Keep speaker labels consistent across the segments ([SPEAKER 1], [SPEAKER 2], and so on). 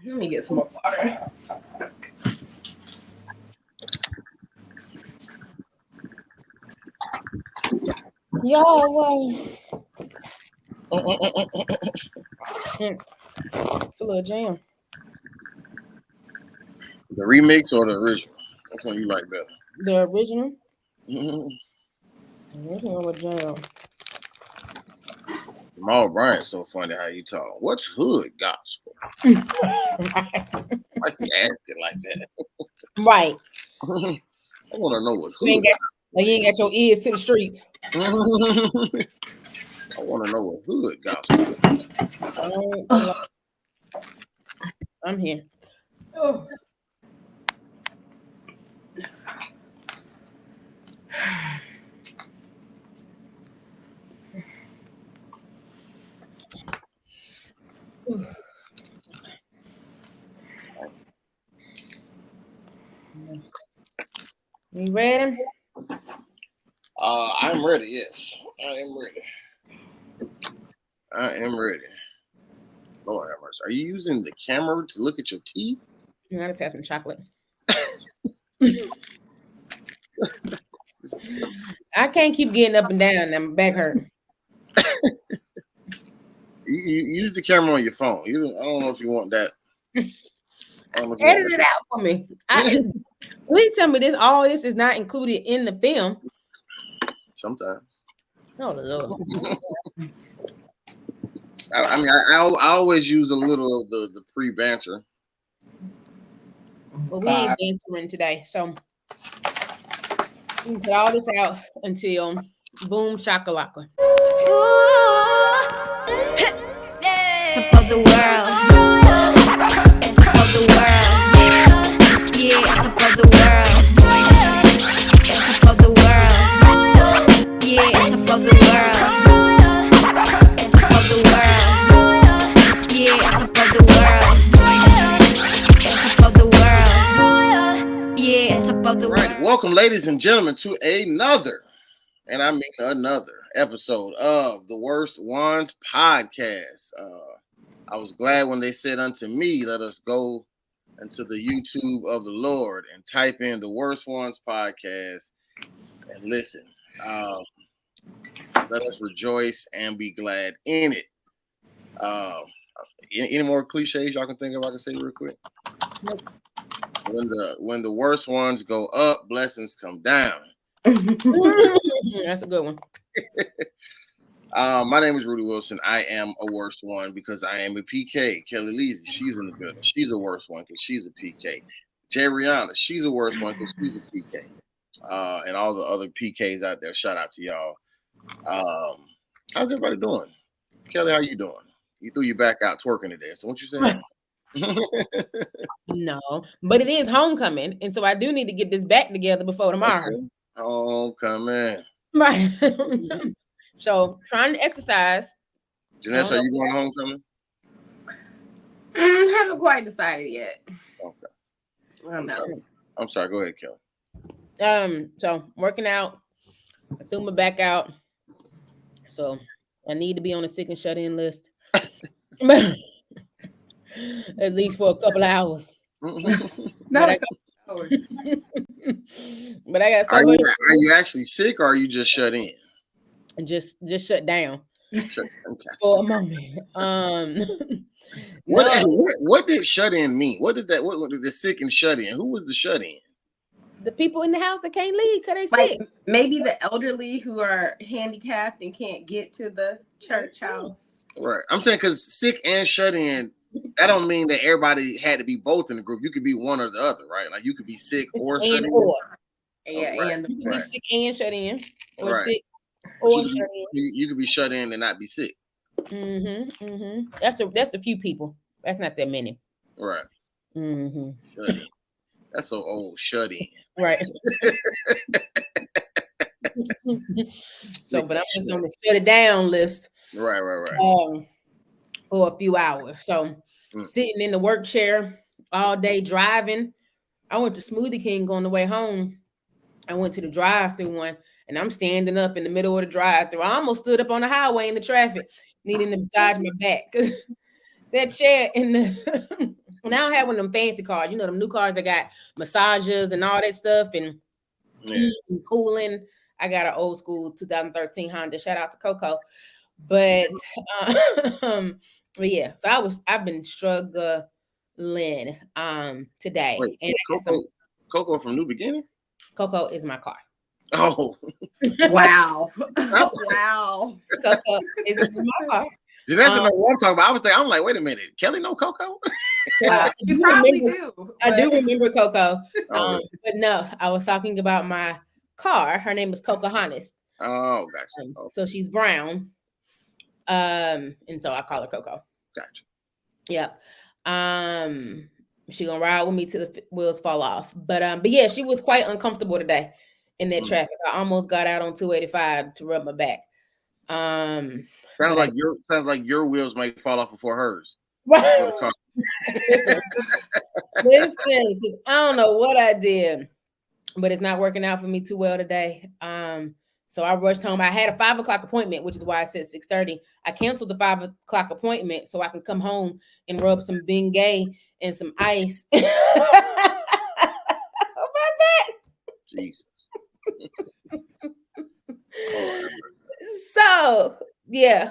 [SPEAKER 1] Let me get some more water.
[SPEAKER 2] Yo, it's a little jam.
[SPEAKER 3] The remix or the original? Which one you like better?
[SPEAKER 2] The original.
[SPEAKER 3] Mm-hmm.
[SPEAKER 2] Original with jam.
[SPEAKER 3] Jamal Bryant so funny how you talk. What's hood gospel? Why you ask it like that?
[SPEAKER 2] Right.
[SPEAKER 3] I want to know what
[SPEAKER 2] You
[SPEAKER 3] hood.
[SPEAKER 2] ain't got your ears to the streets.
[SPEAKER 3] I want to know what hood gospel.
[SPEAKER 2] I'm here.
[SPEAKER 1] Oh.
[SPEAKER 2] You ready?
[SPEAKER 3] I'm ready. Yes, I am ready. I am ready. Lord have mercy. Are you using the camera to look at your teeth?
[SPEAKER 2] I just had some chocolate. I can't keep getting up and down. My back hurt.
[SPEAKER 3] You use the camera on your phone. I don't know if you want that.
[SPEAKER 2] Edit it out for me. Please tell me this. All this is not included in the film.
[SPEAKER 3] Sometimes.
[SPEAKER 2] Oh Lord.
[SPEAKER 3] I always use a little of the pre-banter.
[SPEAKER 2] But we ain't bantering today, so we can put all this out until boom shakalaka.
[SPEAKER 4] Top of the world. Top of the world. Yeah, top of the world. Top of the world. Yeah, top of the world. Top of the world. Yeah, top of the world. Top of the world. Yeah, top of the world.
[SPEAKER 3] Right. Welcome, ladies and gentlemen, to another episode of the Worst Ones Podcast. I was glad when they said unto me, let us go into the YouTube of the Lord and type in the Worst Ones Podcast and listen. Let us rejoice and be glad in it. Any more cliches y'all can think of I can say real quick? When the worst ones go up, blessings come down.
[SPEAKER 2] That's a good one.
[SPEAKER 3] My name is Rudy Wilson. I am a worst one because I am a PK. Kellie Leezy, she's in the building. She's a worst one because she's a PK. Jay Rihanna, she's a worst one because she's a PK. And all the other PKs out there, shout out to y'all. How's everybody doing? Kellie, how you doing? You threw your back out twerking today. So what you saying?
[SPEAKER 2] No, but it is homecoming, and so I do need to get this back together before tomorrow.
[SPEAKER 3] Okay. Homecoming.
[SPEAKER 2] Right. So trying to exercise.
[SPEAKER 3] Janessa, are you going to homecoming?
[SPEAKER 1] Haven't quite decided yet.
[SPEAKER 3] Okay.
[SPEAKER 1] No.
[SPEAKER 3] I'm sorry. Go ahead, Kellie.
[SPEAKER 2] So working out. I threw my back out. So I need to be on the sick and shut in list. At least for a couple of hours.
[SPEAKER 1] Not a couple hours.
[SPEAKER 2] But I got so
[SPEAKER 3] Are you actually sick or are you just shut in?
[SPEAKER 2] and just shut down
[SPEAKER 3] Okay.
[SPEAKER 2] for a moment.
[SPEAKER 3] What did shut in mean? What did the sick and shut in? Who was the shut in?
[SPEAKER 2] The people in the house that can't leave because they
[SPEAKER 1] Like
[SPEAKER 2] sick.
[SPEAKER 1] maybe the elderly who are handicapped and can't get to the church house.
[SPEAKER 3] Right. I'm saying because sick and shut in, that don't mean that everybody had to be both in the group. You could be one or the other, right? Like you could be sick or shut in.
[SPEAKER 1] Yeah,
[SPEAKER 3] right.
[SPEAKER 1] and
[SPEAKER 2] You can be sick and shut in, or
[SPEAKER 3] Right.
[SPEAKER 2] sick or shut in.
[SPEAKER 3] You could be shut in and not be sick.
[SPEAKER 2] That's the few people. That's not that many.
[SPEAKER 3] Right. Shut in. That's so old. Shut in.
[SPEAKER 2] Right. So, but I'm just on the shut it down list.
[SPEAKER 3] Right.
[SPEAKER 2] For a few hours. So sitting in the work chair all day driving. I went to Smoothie King on the way home. I went to the drive-through one, and I'm standing up in the middle of the drive-through. I almost stood up on the highway in the traffic, needing to massage my back because that chair in the Now I have one of them fancy cars, you know, them new cars that got massages and all that stuff and heat and cooling. I got an old school 2013 Honda. Shout out to Coco. But yeah, so I've been struggling today.
[SPEAKER 3] Wait,
[SPEAKER 2] And
[SPEAKER 3] Coco from New Beginning?
[SPEAKER 2] Coco is my car.
[SPEAKER 3] Oh.
[SPEAKER 1] Wow. Wow.
[SPEAKER 2] Coco is my car.
[SPEAKER 3] Janessa know what I'm talking about. I'm like, wait a minute, Kelly know Coco?
[SPEAKER 1] You probably do.
[SPEAKER 2] I do remember Coco.
[SPEAKER 3] Oh,
[SPEAKER 2] But no, I was talking about my car. Her name is Pocahontas.
[SPEAKER 3] oh, gotcha.
[SPEAKER 2] So she's brown. And so I call her Coco.
[SPEAKER 3] Gotcha.
[SPEAKER 2] Yep. She gonna ride with me till the wheels fall off. But yeah, she was quite uncomfortable today in that traffic. I almost got out on 285 to rub my back. Sounds
[SPEAKER 3] like your wheels might fall off before hers.
[SPEAKER 2] Listen, because I don't know what I did, but it's not working out for me too well today. So I rushed home. I had a 5 o'clock appointment, which is why I said 6:30. I canceled the 5 o'clock appointment so I can come home and rub some Bengay and some ice. Oh my God.
[SPEAKER 3] Jesus.
[SPEAKER 2] So yeah,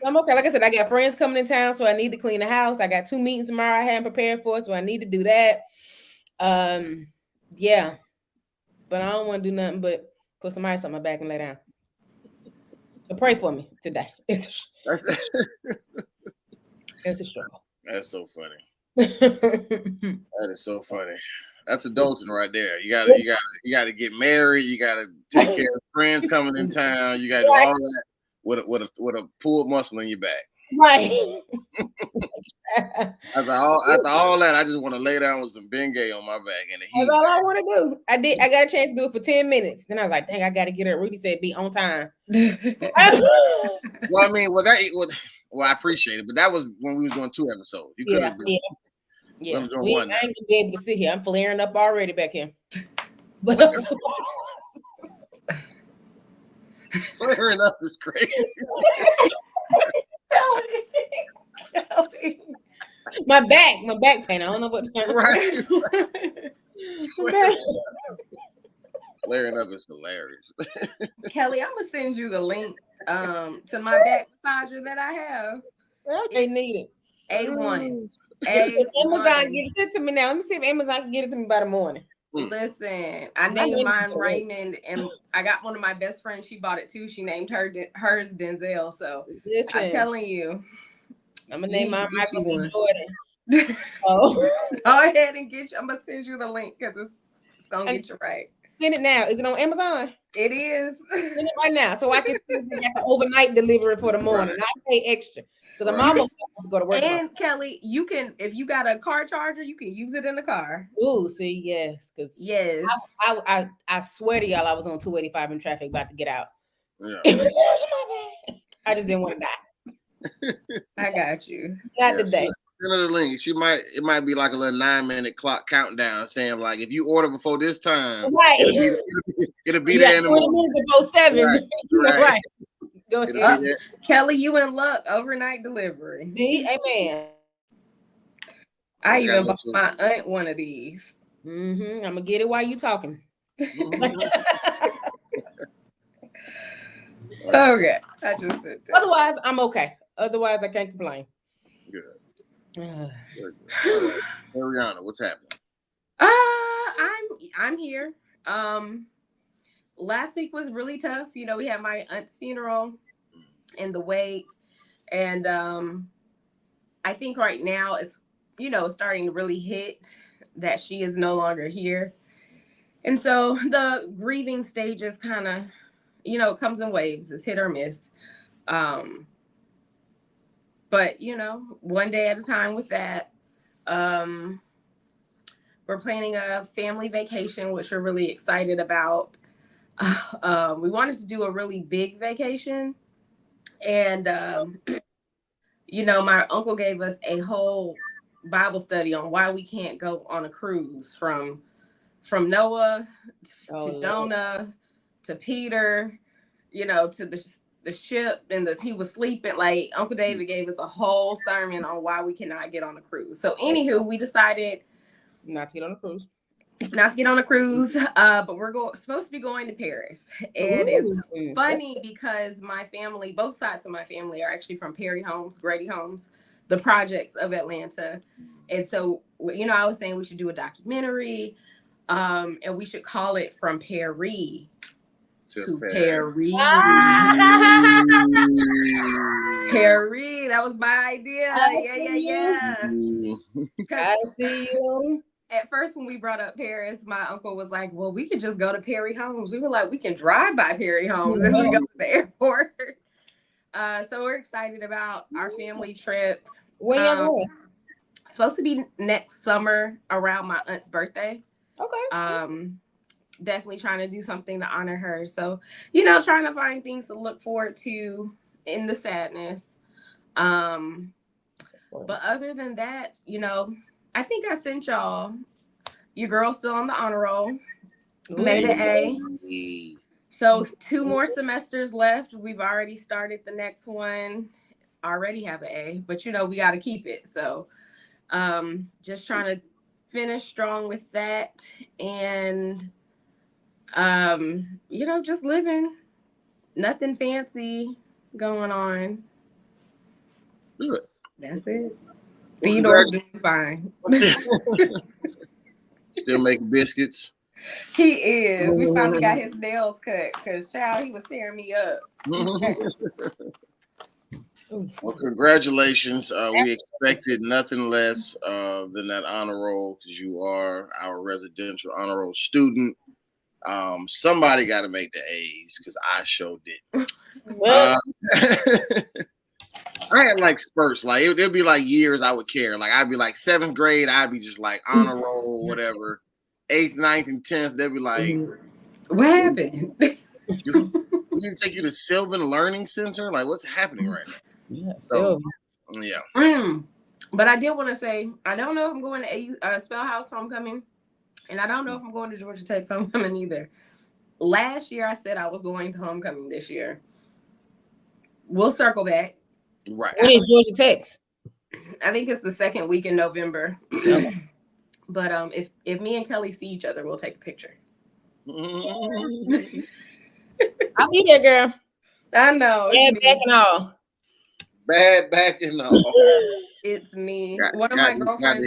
[SPEAKER 2] I'm okay. Like I said, I got friends coming in town, so I need to clean the house. I got 2 meetings tomorrow I hadn't prepared for, so I need to do that. Yeah, but I don't want to do nothing but put some ice on my back and lay down. So pray for me today. It's a struggle.
[SPEAKER 3] That's so funny. That is so funny. That's adulting right there. You gotta get married. You gotta take care of friends coming in town. You gotta do all that with a pulled muscle in your back.
[SPEAKER 2] Right.
[SPEAKER 3] After all that, I just want to lay down with some Bengay on my back and the heat.
[SPEAKER 2] That's all I want to do. I got a chance to do it for 10 minutes. Then I was like, dang, I got to get it. Rudy said, be on time.
[SPEAKER 3] Well, I mean, well, I appreciate it, but that was when we was doing 2 episodes. You could have
[SPEAKER 2] Yeah. I ain't gonna be able to sit here. I'm flaring up already back here. But
[SPEAKER 3] flaring up is crazy.
[SPEAKER 2] Kellie. My back pain. I don't know what.
[SPEAKER 3] Right. Flaring up is hilarious.
[SPEAKER 1] Kelly, I'm gonna send you the link to my back massager that I have.
[SPEAKER 2] They need it.
[SPEAKER 1] A1.
[SPEAKER 2] Amazon get it to me now. Let me see if Amazon can get it to me by the morning.
[SPEAKER 1] Listen, I named mine Raymond, and I got one of my best friends. She bought it too. She named hers Denzel. So
[SPEAKER 2] listen,
[SPEAKER 1] I'm telling you,
[SPEAKER 2] I'm gonna name mine Michael B. Jordan.
[SPEAKER 1] Go ahead and get you. I'm gonna send you the link because it's gonna get you right.
[SPEAKER 2] Send it now. Is it on Amazon?
[SPEAKER 1] It is.
[SPEAKER 2] Send it right now, so I can get the overnight delivery for the morning. I pay extra because I'm almost to go to work.
[SPEAKER 1] And Kelly, you can, if you got a car charger, you can use it in the car.
[SPEAKER 2] Ooh, see, yes, because I swear to y'all, I was on 285 in traffic about to get out.
[SPEAKER 3] Yeah.
[SPEAKER 2] I just didn't want to die.
[SPEAKER 1] I got you.
[SPEAKER 2] Not today.
[SPEAKER 3] Send her the link. It might be like a little 9-minute clock countdown saying like if you order before this time,
[SPEAKER 2] right?
[SPEAKER 3] It'll be there in the
[SPEAKER 2] 20 minutes before 7. Right. Go ahead.
[SPEAKER 1] Kelly, you in luck. Overnight delivery.
[SPEAKER 2] Amen.
[SPEAKER 1] I even bought my aunt one of these.
[SPEAKER 2] I'm gonna get it while you talking.
[SPEAKER 1] Okay, I just said that.
[SPEAKER 2] Otherwise, I'm okay. Otherwise, I can't complain.
[SPEAKER 3] Good. Ariana, what's happening?
[SPEAKER 1] I'm here. Last week was really tough. You know, we had my aunt's funeral and the wake, and I think right now it's, you know, starting to really hit that she is no longer here, and so the grieving stage is kind of, you know, comes in waves. It's hit or miss. But, you know, one day at a time with that. We're planning a family vacation, which we're really excited about. We wanted to do a really big vacation. And, you know, my uncle gave us a whole Bible study on why we can't go on a cruise from Noah to Jonah to Peter, you know, to the ship and he was sleeping. Like Uncle David gave us a whole sermon on why we cannot get on a cruise. So anywho, we decided
[SPEAKER 2] not to get on a cruise.
[SPEAKER 1] Not to get on a cruise, but we're supposed to be going to Paris. And it's funny because my family, both sides of my family, are actually from Perry Homes, Grady Homes, the projects of Atlanta. And so, you know, I was saying we should do a documentary, and we should call it From Paris to Paris. Paris, that was my idea. Yeah.
[SPEAKER 2] I see you.
[SPEAKER 1] At first, when we brought up Paris, my uncle was like, well, we could just go to Perry Homes. We were like, we can drive by Perry Homes as we go to the airport. So we're excited about our family trip.
[SPEAKER 2] When y'all going?
[SPEAKER 1] Supposed to be next summer around my aunt's birthday.
[SPEAKER 2] Okay.
[SPEAKER 1] Definitely trying to do something to honor her. So, you know, trying to find things to look forward to in the sadness. But other than that, you know, I think I sent y'all. Your girl's still on the honor roll. Made an A. So 2 more semesters left. We've already started the next one. Already have an A, but you know, we got to keep it. So just trying to finish strong with that. And, you know, just living. Nothing fancy going on.
[SPEAKER 3] Good.
[SPEAKER 1] That's it. Theodore's doing fine.
[SPEAKER 3] Still making biscuits.
[SPEAKER 1] He is. We finally got his nails cut because, child, he was tearing me up.
[SPEAKER 3] Well, congratulations. We expected nothing less than that honor roll because you are our residential honor roll student. Somebody got to make the A's because I sure did. I had like spurts, like it'd be like years I would care. Like I'd be like 7th grade, I'd be just like honor roll, whatever. 8th, 9th, and 10th, they'd be like,
[SPEAKER 1] what happened?
[SPEAKER 3] We didn't take you to Sylvan Learning Center? Like, what's happening right now?
[SPEAKER 2] Yeah,
[SPEAKER 3] so, yeah.
[SPEAKER 1] But I did want to say, I don't know if I'm going to Spellhouse homecoming, and I don't know if I'm going to Georgia Tech's homecoming either. Last year, I said I was going to homecoming this year. We'll circle back.
[SPEAKER 3] Right.
[SPEAKER 2] When is Georgia Tech's?
[SPEAKER 1] I think it's the 2nd week in November. But if me and Kellie see each other, we'll take a picture.
[SPEAKER 2] I'll be there, girl.
[SPEAKER 1] I know.
[SPEAKER 2] Bad back and all.
[SPEAKER 3] Bad back and all.
[SPEAKER 1] It's me. One of my girlfriends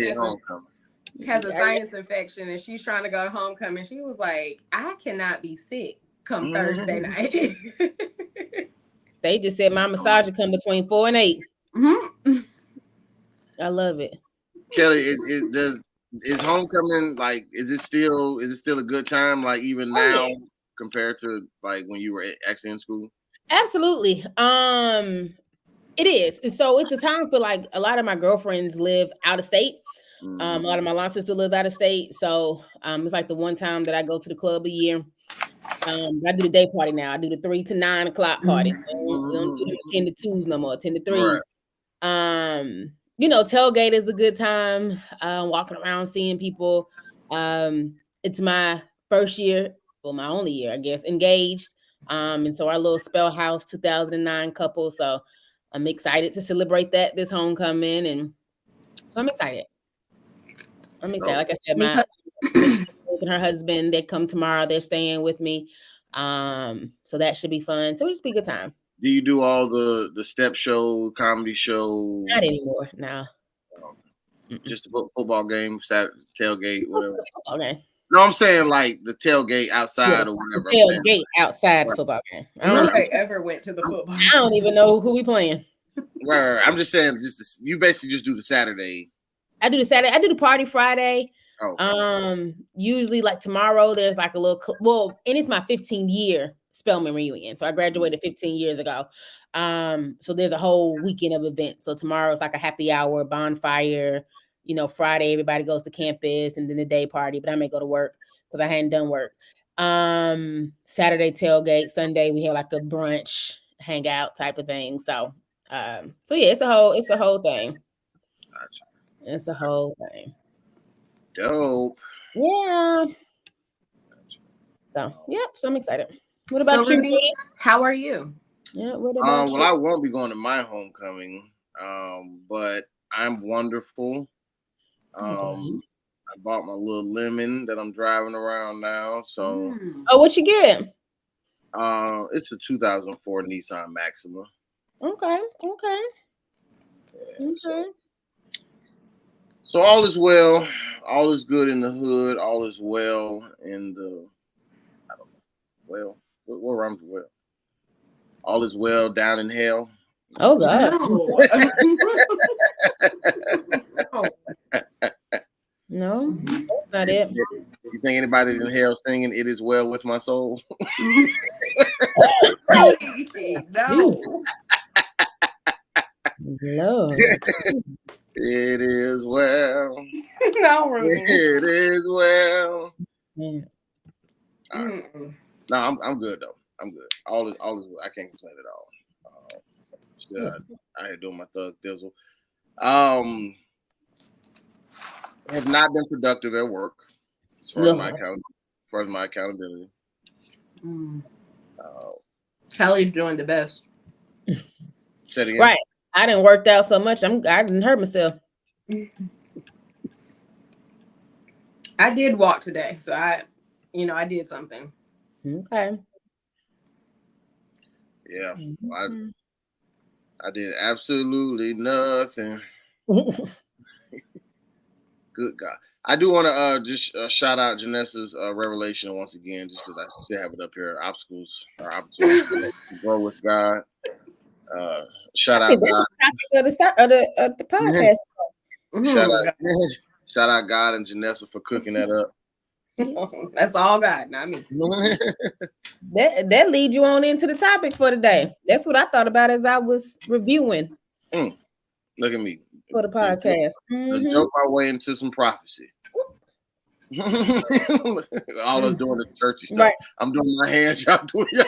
[SPEAKER 1] has a sinus infection, and she's trying to go to homecoming. She was like, I cannot be sick come Thursday night.
[SPEAKER 2] They just said my massager come between 4 and 8. I love it.
[SPEAKER 3] Kellie, is homecoming like? Is it still a good time? Like even now compared to like when you were actually in school?
[SPEAKER 2] Absolutely. It is. And so it's a time for like a lot of my girlfriends live out of state. A lot of my long sisters live out of state. So it's like the one time that I go to the club a year. I do the day party now. I do the 3 to 9 o'clock party. We don't do the 10 to 2s no more, 10 to 3s. Right. You know, tailgate is a good time. Walking around, seeing people. It's my first year, well, my only year, I guess, engaged. And so our little Spellhouse 2009 couple. So I'm excited to celebrate that this homecoming. And so I'm excited. Like I said, my and her husband, they come tomorrow. They're staying with me. So that should be fun. So it'll just be a good time.
[SPEAKER 3] Do you do all the step show, comedy show?
[SPEAKER 2] Not anymore, no.
[SPEAKER 3] Just a football game, Saturday, tailgate, whatever.
[SPEAKER 2] Okay.
[SPEAKER 3] No, I'm saying like the tailgate outside or whatever.
[SPEAKER 2] Tailgate outside the football game.
[SPEAKER 1] I don't know if I ever went to the football.
[SPEAKER 2] I don't even know who we playing.
[SPEAKER 3] Right. I'm just saying, you basically just do the Saturday.
[SPEAKER 2] I do the Saturday. I do the party Friday.
[SPEAKER 3] Oh.
[SPEAKER 2] Usually like tomorrow there's like a little and it's my 15-year Spelman reunion. So I graduated 15 years ago. So there's a whole weekend of events. So tomorrow's like a happy hour, bonfire. You know, Friday everybody goes to campus and then the day party, but I may go to work because I hadn't done work. Saturday tailgate, Sunday we have like a brunch hangout type of thing. So yeah, it's a whole thing.
[SPEAKER 3] Gotcha.
[SPEAKER 2] It's a whole thing.
[SPEAKER 3] Dope.
[SPEAKER 2] Yeah. So, yep. So I'm excited. What about you,
[SPEAKER 1] Rudy? How are you?
[SPEAKER 2] Yeah, what about
[SPEAKER 3] Well,
[SPEAKER 2] you?
[SPEAKER 3] I won't be going to my homecoming, but I'm wonderful.
[SPEAKER 2] Okay.
[SPEAKER 3] I bought my little lemon that I'm driving around now. So
[SPEAKER 2] Oh, what you get?
[SPEAKER 3] it's a 2004 Nissan Maxima.
[SPEAKER 2] Okay.
[SPEAKER 3] So all is well. All is good in the hood. All is well in the, I don't know. Well, what rhymes with well? All is well down in hell.
[SPEAKER 2] Oh God. No, that's not it.
[SPEAKER 3] You think anybody in hell singing "It Is Well with My Soul"?
[SPEAKER 1] No.
[SPEAKER 2] Lord.
[SPEAKER 3] It is well.
[SPEAKER 1] No, Rudy.
[SPEAKER 3] It is well.
[SPEAKER 2] Yeah.
[SPEAKER 3] No, I'm good though. I'm good. All is. I can't complain at all. I had doing my thug thizzle. Have not been productive at work as far as my accountability.
[SPEAKER 1] Kellie's doing the best.
[SPEAKER 3] Say it again.
[SPEAKER 2] Right. I didn't work out so much. I didn't hurt myself.
[SPEAKER 1] I did walk today, so I did something.
[SPEAKER 2] Okay.
[SPEAKER 3] Yeah, I did absolutely nothing. Good God. I do want to just shout out Janessa's revelation once again, just because I still have it up here. Obstacles are opportunities to grow with God. Shout out God.
[SPEAKER 2] Of the podcast.
[SPEAKER 3] Shout out God and Janessa for cooking that up.
[SPEAKER 1] That's all God, not me.
[SPEAKER 2] That leads you on into the topic for today. That's what I thought about as I was reviewing.
[SPEAKER 3] Look at me.
[SPEAKER 2] For the podcast.
[SPEAKER 3] Let's joke my way into some prophecy. All us doing the churchy stuff. Right. I'm doing my hands, y'all doing your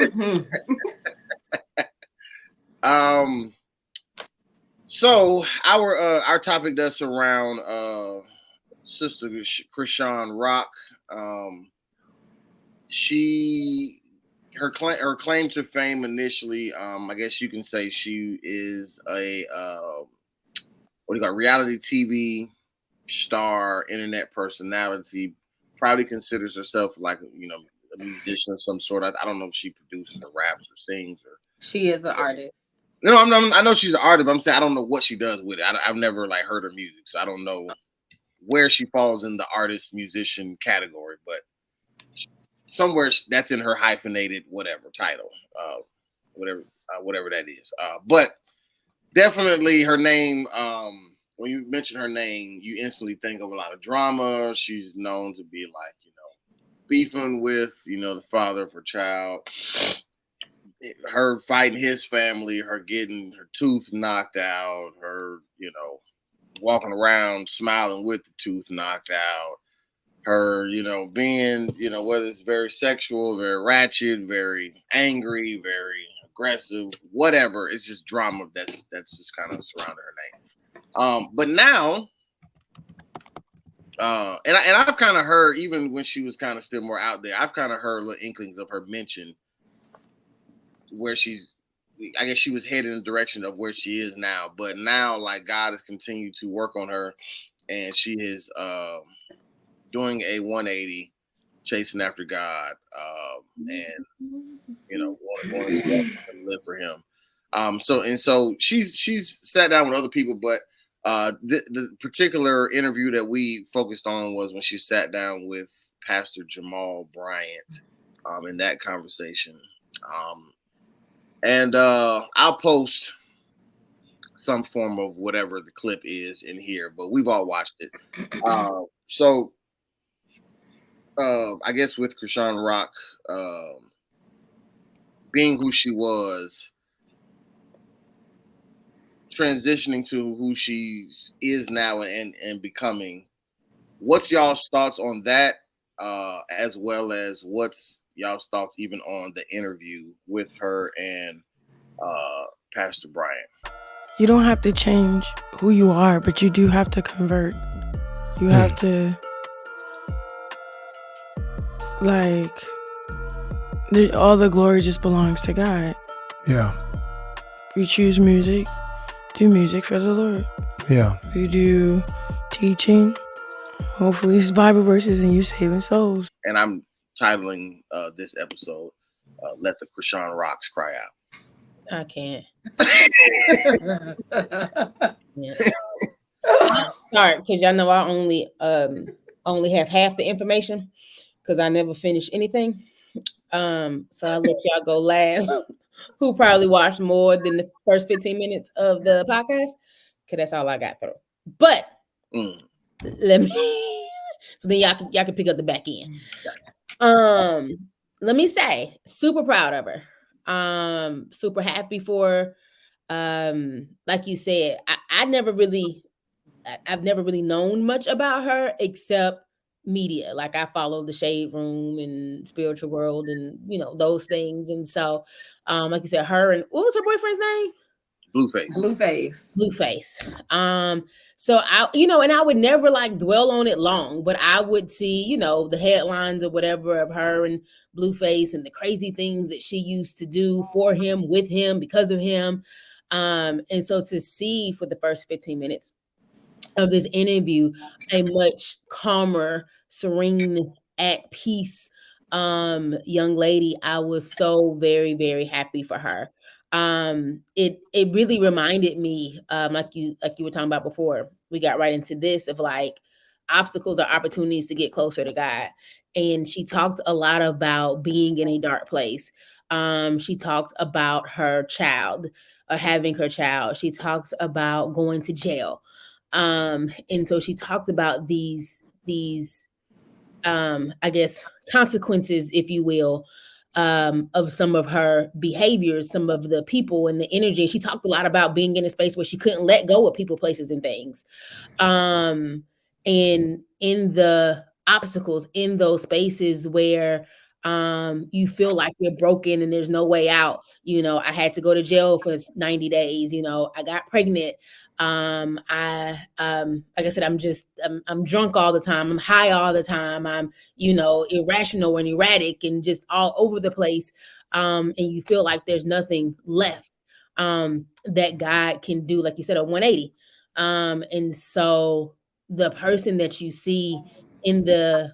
[SPEAKER 3] hands. So our topic does surround Sister Chrisean Rock. Her claim to fame initially, I guess you can say she is a reality TV star, internet personality. Probably considers herself like a musician of some sort. I don't know if she produces or raps or sings or.
[SPEAKER 1] She is an artist.
[SPEAKER 3] No, I know she's an artist, but I'm saying I don't know what she does with it. I've never heard her music, so I don't know where she falls in the artist musician category, but somewhere that's in her hyphenated whatever title, whatever that is. But definitely her name. When you mention her name, you instantly think of a lot of drama. She's known to be beefing with the father of her child. Her fighting his family, her getting her tooth knocked out, her, walking around smiling with the tooth knocked out, her, being, whether it's very sexual, very ratchet, very angry, very aggressive, whatever. It's just drama that's just kind of surrounding her name. But now, and I've kind of heard, even when she was kind of still more out there, I've kind of heard little inklings of her mention where I guess she was headed in the direction of where she is now, but now God has continued to work on her, and she is doing a 180, chasing after God, and wanting to live for Him. So she's sat down with other people, but the particular interview that we focused on was when she sat down with Pastor Jamal Bryant in that conversation. And I'll post some form of whatever the clip is in here, but we've all watched it. So I guess with Chrisean Rock being who she was, transitioning to who she is now and becoming, what's y'all's thoughts on that, as well as what's y'all's thoughts even on the interview with her and Pastor Bryant?
[SPEAKER 5] You don't have to change who you are, but you do have to convert. You have to all the glory just belongs to God.
[SPEAKER 6] Yeah.
[SPEAKER 5] We choose music, do music for the Lord.
[SPEAKER 6] Yeah.
[SPEAKER 5] We do teaching. Hopefully it's Bible verses and you saving souls.
[SPEAKER 3] And I'm titling this episode, Let the Chrisean Rocks Cry Out.
[SPEAKER 2] I can't. I'll start because y'all know I only have half the information because I never finish anything. So I'll let y'all go last. Who probably watched more than the first 15 minutes of the podcast? Because that's all I got through. But let me so then y'all can pick up the back end. Let me say, super proud of her. Super happy for like you said, I've never really known much about her except media. Like I follow the Shade Room and Spiritual World and those things. And so like you said, her and what was her boyfriend's name? Blueface. So I, and I would never like dwell on it long, but I would see, the headlines or whatever of her and Blueface and the crazy things that she used to do for him, with him, because of him. And so to see for the first 15 minutes of this interview, a much calmer, serene, at peace young lady, I was so very, very happy for her. It really reminded me, like you were talking about before we got right into this, of like obstacles or opportunities to get closer to God. And she talked a lot about being in a dark place. She talked about her child or having her child. She talks about going to jail. And so she talked about these I guess consequences, if you will, of some of her behaviors, some of the people and the energy. She talked a lot about being in a space where she couldn't let go of people, places, and things. And in the obstacles in those spaces where you feel like you're broken and there's no way out. I had to go to jail for 90 days. I got pregnant. Like I said, I'm drunk all the time. I'm high all the time. I'm, irrational and erratic and just all over the place. And you feel like there's nothing left that God can do, like you said, a 180. And so the person that you see in the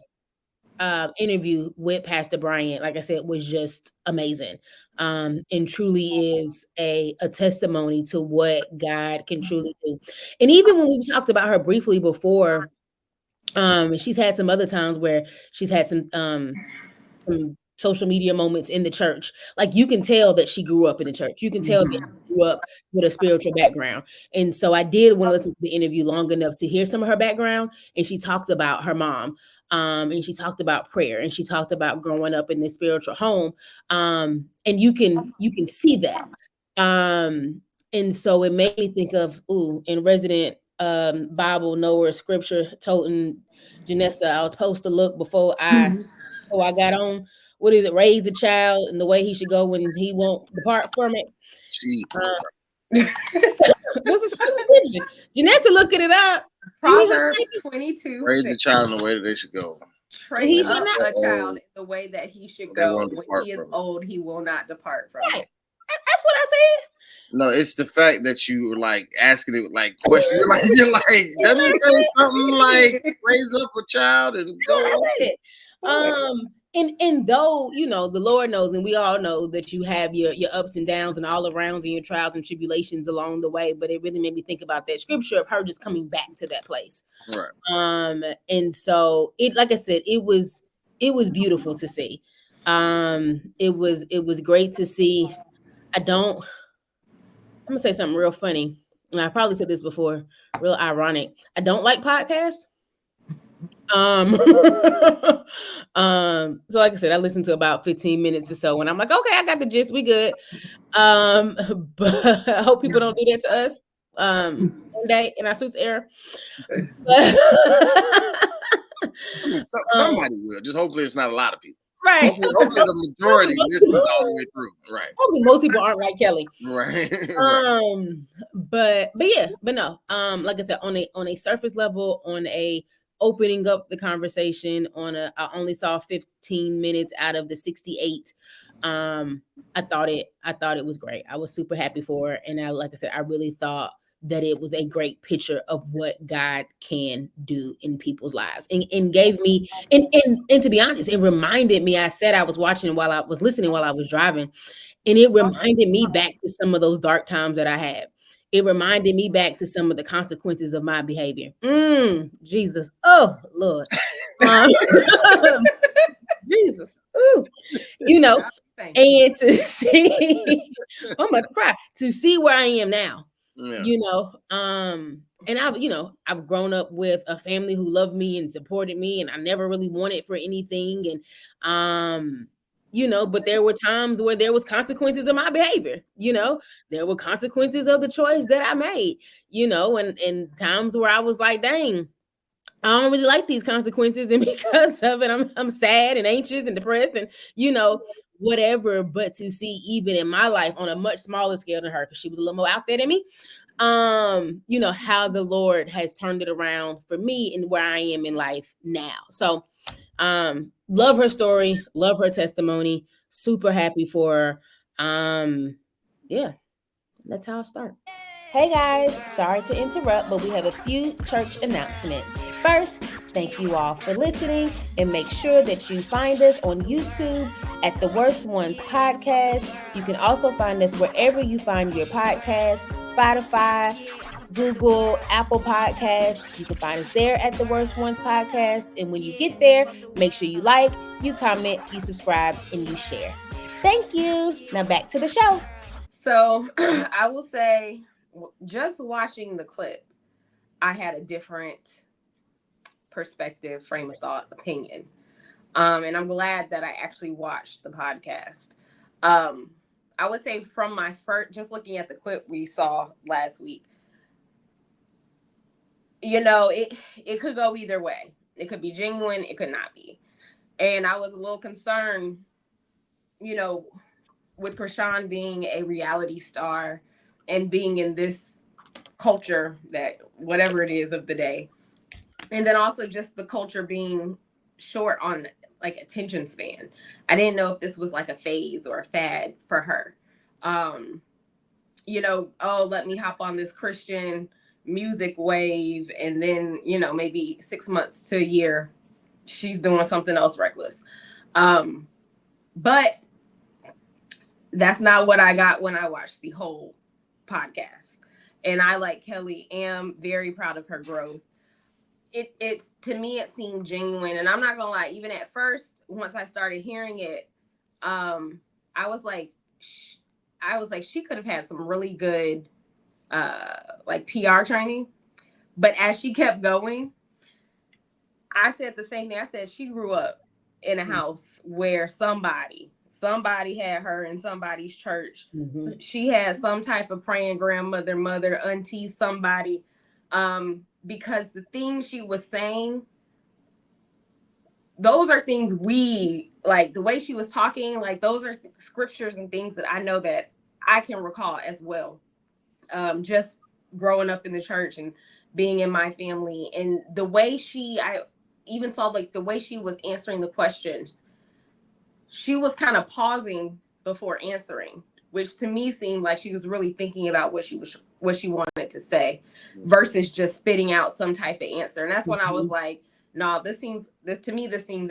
[SPEAKER 2] interview with Pastor Bryant, like I said, was just amazing. And truly is a testimony to what God can truly do. And even when we talked about her briefly before, she's had some other times where she's had some social media moments in the church. Like you can tell that she grew up in the church. You can tell that she grew up with a spiritual background. And so I did want to listen to the interview long enough to hear some of her background. And she talked about her mom. And she talked about prayer, and she talked about growing up in this spiritual home. And you can see that. And so it made me think of, in resident Bible knower, scripture toting Janessa, I was supposed to look before I got on. What is it? Raise the child in the way he should go when he won't depart from it. What's the scripture? Janessa looking it up.
[SPEAKER 1] Proverbs 22.
[SPEAKER 3] Raise the child in the way that they should go.
[SPEAKER 1] Train up a child in the way that he should go. When he is old, he will not depart from it.
[SPEAKER 2] That's what I said.
[SPEAKER 3] No, it's the fact that you were like asking it like questions. You're like, doesn't it say something like raise up a child and go?
[SPEAKER 2] And though, the Lord knows, and we all know that you have your ups and downs and all arounds and your trials and tribulations along the way, but it really made me think about that scripture of her just coming back to that place.
[SPEAKER 3] Right.
[SPEAKER 2] And so it, like I said, it was beautiful to see. It was great to see. I'm gonna say something real funny. And I probably said this before, real ironic. I don't like podcasts. So like I said, I listened to about 15 minutes or so and I'm like, okay, I got the gist, we good. But I hope people don't do that to us one day in our suits era. But
[SPEAKER 3] somebody will. Just hopefully it's not a lot of people.
[SPEAKER 2] Right.
[SPEAKER 3] Hopefully the majority listens all the way through. Right.
[SPEAKER 2] Hopefully most people aren't like Kellie.
[SPEAKER 3] Right.
[SPEAKER 2] But no. Like I said, on a surface level, on a opening up the conversation I only saw 15 minutes out of the 68 I thought it was great. I was super happy for her. And like I said, I really thought that it was a great picture of what God can do in people's lives, and gave me, and to be honest, it reminded me, I said I was watching while I was listening while I was driving, and it reminded me back to some of those dark times that I had. It reminded me back to some of the consequences of my behavior. Jesus. Oh, Lord. Jesus. Ooh. And to see, I'm about to cry, to see where I am now. And I've grown up with a family who loved me and supported me, and I never really wanted for anything. And but there were times where there was consequences of my behavior. There were consequences of the choice that I made. And times where I was like, dang, I don't really like these consequences, and because of it, I'm sad and anxious and depressed, and whatever. But to see, even in my life, on a much smaller scale than her, because she was a little more out there than me, how the Lord has turned it around for me and where I am in life now. So, love her story, love her testimony, super happy for her. Yeah, that's how I start. Hey guys, sorry to interrupt, but we have a few church announcements. First, thank you all for listening, and make sure that you find us on YouTube at The Worst Ones Podcast. You can also find us wherever you find your podcast, Spotify, Google, Apple Podcasts. You can find us there at The Worst Ones Podcast. And when you get there, make sure you like, you comment, you subscribe, and you share. Thank you. Now back to the show.
[SPEAKER 1] So I will say, just watching the clip, I had a different perspective, frame of thought, opinion. And I'm glad that I actually watched the podcast. I would say from my first, just looking at the clip we saw last week, it could go either way. It could be genuine, it could not be. And I was a little concerned, with Chrisean being a reality star and being in this culture, that whatever it is of the day. And then also just the culture being short on like attention span. I didn't know if this was like a phase or a fad for her. Let me hop on this Christian music wave, and then, maybe 6 months to a year, she's doing something else reckless. But that's not what I got when I watched the whole podcast. And I, like Kellie, am very proud of her growth. It's to me, it seemed genuine. And I'm not gonna lie, even at first, once I started hearing it, I was like, she could have had some really good like PR training. But as she kept going, I said the same thing. I said she grew up in a house where somebody had her in somebody's church. Mm-hmm. She had some type of praying grandmother, mother, auntie, somebody. Because the things she was saying, those are things we, like the way she was talking, like those are scriptures and things that I know that I can recall as well. Just growing up in the church and being in my family, and the way I even saw like the way she was answering the questions, she was kind of pausing before answering, which to me seemed like she was really thinking about what she wanted to say, versus just spitting out some type of answer. And that's when I was like, no, this seems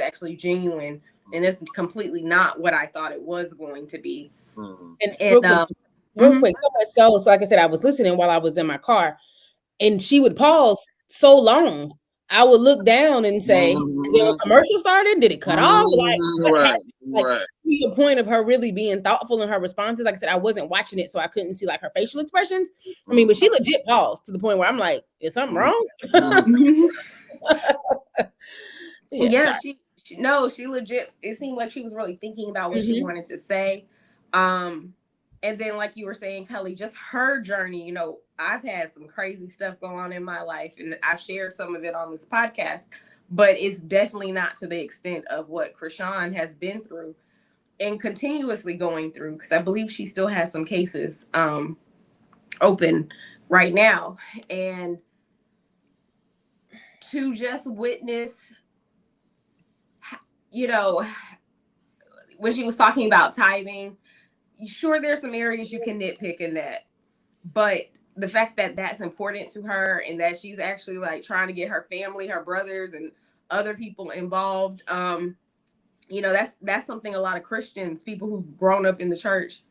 [SPEAKER 1] actually genuine, and it's completely not what I thought it was going to be.
[SPEAKER 2] Mm-hmm. And real quick, so much so like I said, I was listening while I was in my car, and she would pause so long. I would look down and say, is there a commercial started? Did it cut off? Like to the point of her really being thoughtful in her responses. Like I said, I wasn't watching it, so I couldn't see like her facial expressions. I mean, but she legit paused to the point where I'm like, is something wrong?
[SPEAKER 1] She legit, it seemed like she was really thinking about what she wanted to say. And then, like you were saying, Kellie, just her journey, I've had some crazy stuff go on in my life, and I've shared some of it on this podcast, but it's definitely not to the extent of what Chrisean has been through and continuously going through, because I believe she still has some cases open right now. And to just witness, when she was talking about tithing, sure, there's some areas you can nitpick in that, but the fact that that's important to her and that she's actually like trying to get her family, her brothers, and other people involved, that's something a lot of Christians, people who've grown up in the church,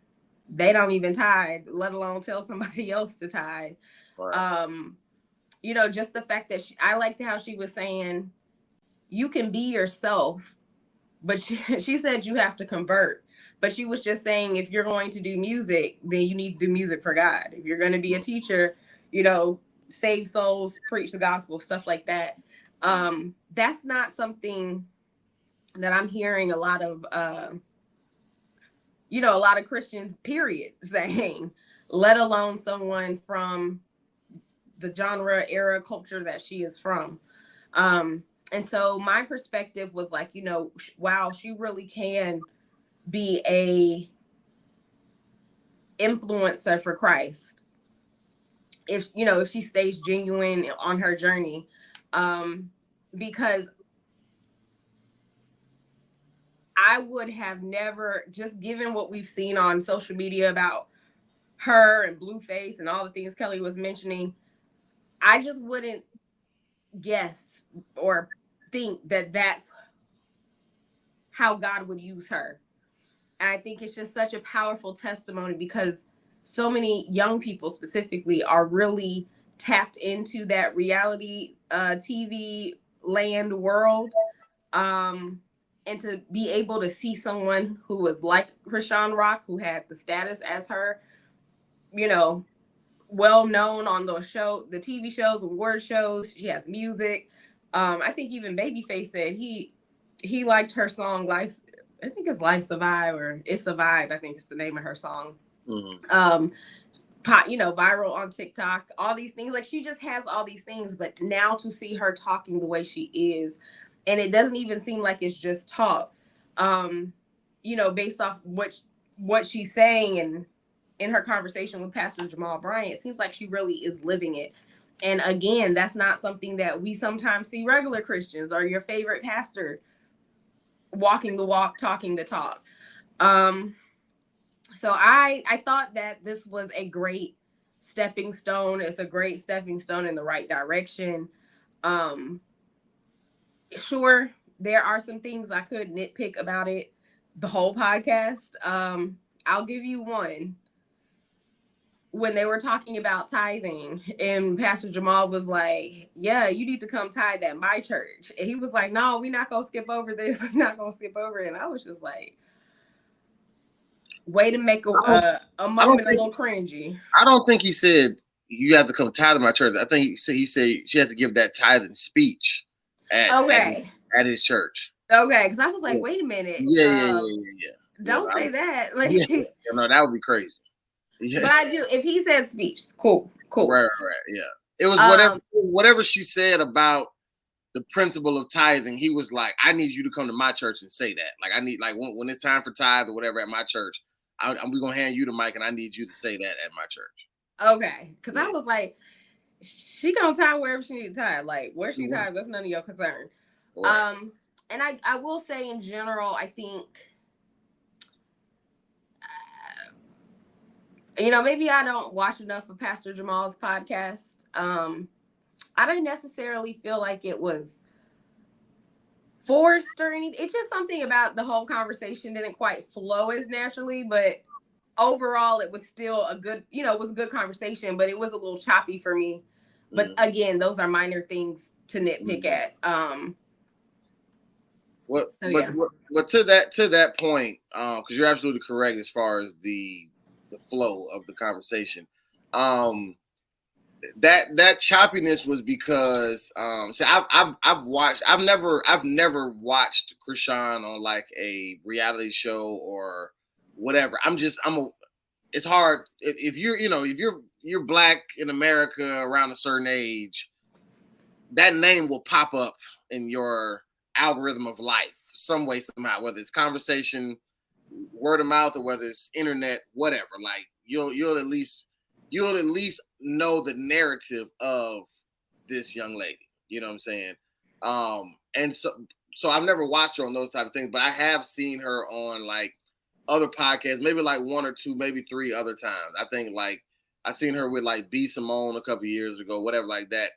[SPEAKER 1] they don't even tithe, let alone tell somebody else to tithe. Right. Just the fact that I liked how she was saying you can be yourself, but she said you have to convert. But she was just saying if you're going to do music, then you need to do music for God. If you're going to be a teacher, save souls, preach the gospel, stuff like that. That's not something that I'm hearing a lot of Christians, period, saying, let alone someone from the genre, era, culture that she is from. And so my perspective was like, wow, she really can be a influencer for Christ if she stays genuine on her journey. Because I would have never, just given what we've seen on social media about her and Blueface and all the things Kellie was mentioning, I just wouldn't guess or think that that's how God would use her. And I think it's just such a powerful testimony because so many young people specifically are really tapped into that reality TV land world. And to be able to see someone who was like Chrisean Rock, who had the status as her, well known on the TV shows, award shows. She has music. I think even Babyface said he liked her song "Life." I think it's "Life Survive" or "It Survived." I think it's the name of her song. Mm-hmm. Viral on TikTok. All these things, like she just has all these things. But now to see her talking the way she is, and it doesn't even seem like it's just talk. Based off what she's saying and in her conversation with Pastor Jamal Bryant, it seems like she really is living it. And again, that's not something that we sometimes see regular Christians or your favorite pastor walking the walk, talking the talk. So I thought that this was a great stepping stone. It's a great stepping stone in the right direction. Sure, there are some things I could nitpick about it, the whole podcast. I'll give you one. When they were talking about tithing and Pastor Jamal was like, yeah, you need to come tithe at my church. And he was like, no, we're not going to skip over this. We're not going to skip over it. And I was just like, way to make a moment a little cringy.
[SPEAKER 3] I don't think he said you have to come tithe at my church. I think he said she has to give that tithing speech at his church.
[SPEAKER 1] Okay, because I was like, wait a minute.
[SPEAKER 3] Yeah.
[SPEAKER 1] Don't say that. Like,
[SPEAKER 3] no, that would be crazy. Yeah.
[SPEAKER 1] But I do. If he said speech, cool.
[SPEAKER 3] Right. Yeah. It was whatever she said about the principle of tithing. He was like, I need you to come to my church and say that. Like, I need when it's time for tithe or whatever at my church, we're gonna hand you the mic and I need you to say that at my church.
[SPEAKER 1] Okay, because I was like, she gonna tithe wherever she need to tithe. Like where she tithe, that's none of your concern. Right. And I will say in general, I think. Maybe I don't watch enough of Pastor Jamal's podcast. I didn't necessarily feel like it was forced or anything. It's just something about the whole conversation didn't quite flow as naturally, but overall it was still a good, it was a good conversation, but it was a little choppy for me. But again, those are minor things to nitpick at.
[SPEAKER 3] But to that point, because you're absolutely correct as far as the flow of the conversation. That choppiness was because I've never watched Chrisean on like a reality show or whatever. It's hard if you're black in America around a certain age, that name will pop up in your algorithm of life some way, somehow, whether it's conversation, word of mouth, or whether it's internet, whatever. Like you'll at least know the narrative of this young lady. You know what I'm saying? And so so I've never watched her on those type of things, but I have seen her on like other podcasts, maybe like one or two, maybe three other times. I think like I seen her with like B Simone a couple years ago, whatever like that.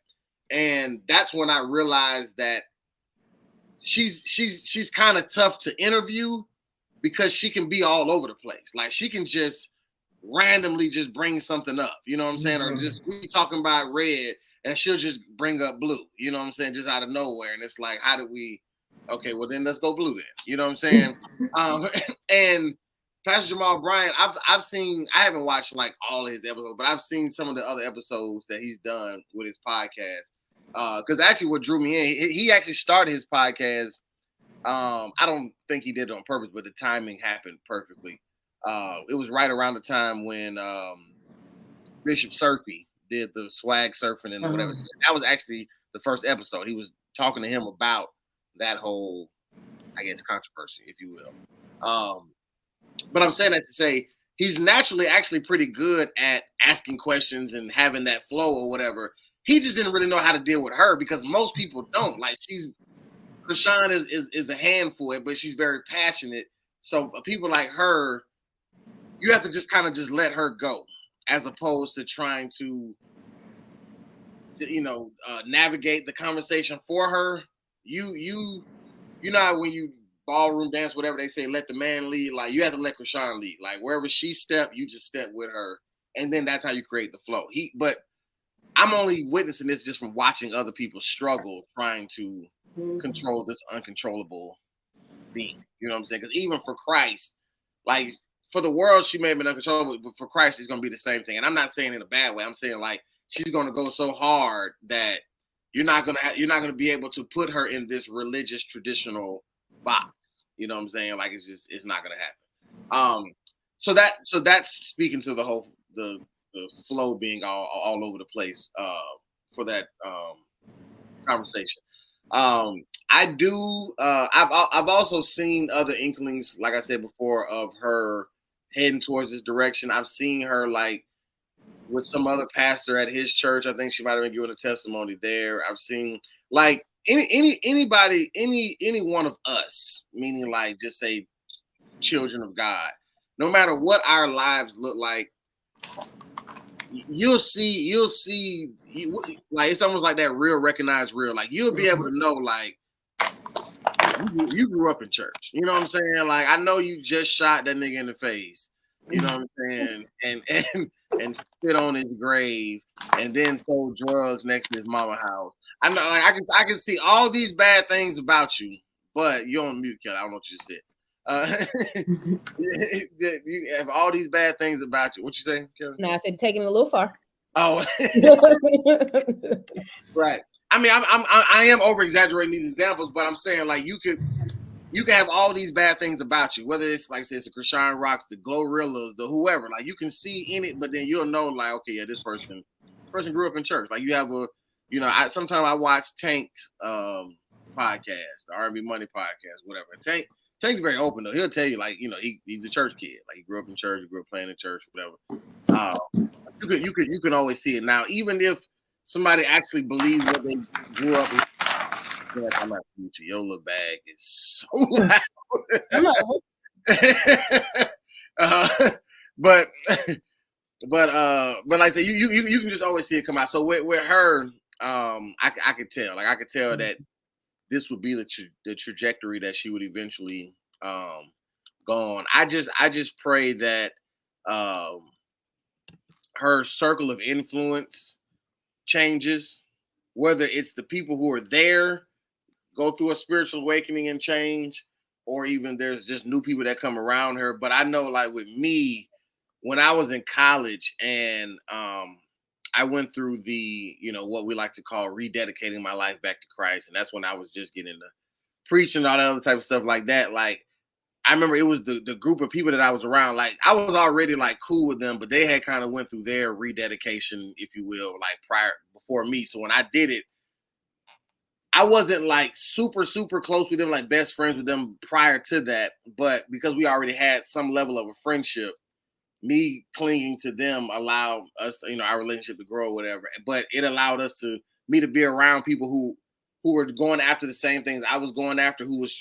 [SPEAKER 3] And that's when I realized that she's kind of tough to interview because she can be all over the place. Like she can just randomly just bring something up, you know what I'm saying? Or just we talking about red and she'll just bring up blue, you know what I'm saying? Just out of nowhere. And it's like, how did we, okay, well then let's go blue then. You know what I'm saying? And Pastor Jamal Bryant, I've seen, I haven't watched like all of his episodes, but I've seen some of the other episodes that he's done with his podcast. Because actually what drew me in, he actually started his podcast. I don't think he did it on purpose, but the timing happened perfectly. It was right around the time when Bishop Surfy did the swag surfing and whatever. That was actually the first episode. He was talking to him about that whole, I guess, controversy, if you will. But I'm saying that to say he's naturally actually pretty good at asking questions and having that flow or whatever. He just didn't really know how to deal with her because most people don't. Like Chrisean is a handful, but she's very passionate. So people like her, you have to just kind of just let her go, as opposed to trying to navigate the conversation for her. You know how when you ballroom dance, whatever they say, let the man lead. Like you have to let Chrisean lead. Like wherever she step, you just step with her, and then that's how you create the flow. But I'm only witnessing this just from watching other people struggle trying to control this uncontrollable being. You know what I'm saying? Because even for Christ, like for the world, she may have been uncontrollable, but for Christ, it's going to be the same thing. And I'm not saying in a bad way. I'm saying like she's going to go so hard that you're not going to be able to put her in this religious traditional box. You know what I'm saying? Like it's not going to happen. So that's speaking to the whole the flow being all over the place for that conversation. I do. I've also seen other inklings, like I said before, of her heading towards this direction. I've seen her like with some other pastor at his church. I think she might have been giving a testimony there. I've seen like anybody, any one of us, meaning like just say children of God. No matter what our lives look like, you'll see like it's almost like that real recognize real. Like you'll be able to know like you grew up in church. You know what I'm saying? Like I know you just shot that nigga in the face. You know what I'm saying? And spit on his grave and then sold drugs next to his mama house. I know like I can see all these bad things about you, but you're on mute, Kellie. I don't know what you said. You have all these bad things about you. What you say, Kellie?
[SPEAKER 2] No, I said taking it a little far.
[SPEAKER 3] Oh, right. I mean, I am over exaggerating these examples, but I'm saying like you can have all these bad things about you, whether it's like I said, it's the Chrisean Rocks, the Glorilla, the whoever. Like you can see in it, but then you'll know like, okay, yeah, this person grew up in church. Like you have sometimes I watch Tank's podcast, the R&B Money podcast, whatever. Tank's very open though. He'll tell you like, he's a church kid. Like he grew up in church, he grew up playing in church, whatever. You can always see it now. Even if somebody actually believes what they grew up in, I'm not future. Your little bag is so loud. But like I said, you can just always see it come out. So with her, I could tell. Like I could tell that this would be the trajectory that she would eventually go on. I just pray that her circle of influence changes, whether it's the people who are there go through a spiritual awakening and change, or even there's just new people that come around her. But I know like with me, when I was in college and I went through the, what we like to call rededicating my life back to Christ. And that's when I was just getting into preaching and all that other type of stuff like that. Like, I remember it was the group of people that I was around. Like, I was already like cool with them, but they had kind of went through their rededication, if you will, like before me. So when I did it, I wasn't like super, super close with them, like best friends with them prior to that. But because we already had some level of a friendship, me clinging to them allowed us, our relationship to grow or whatever. But it allowed me to be around people who who were going after the same things I was going after, who was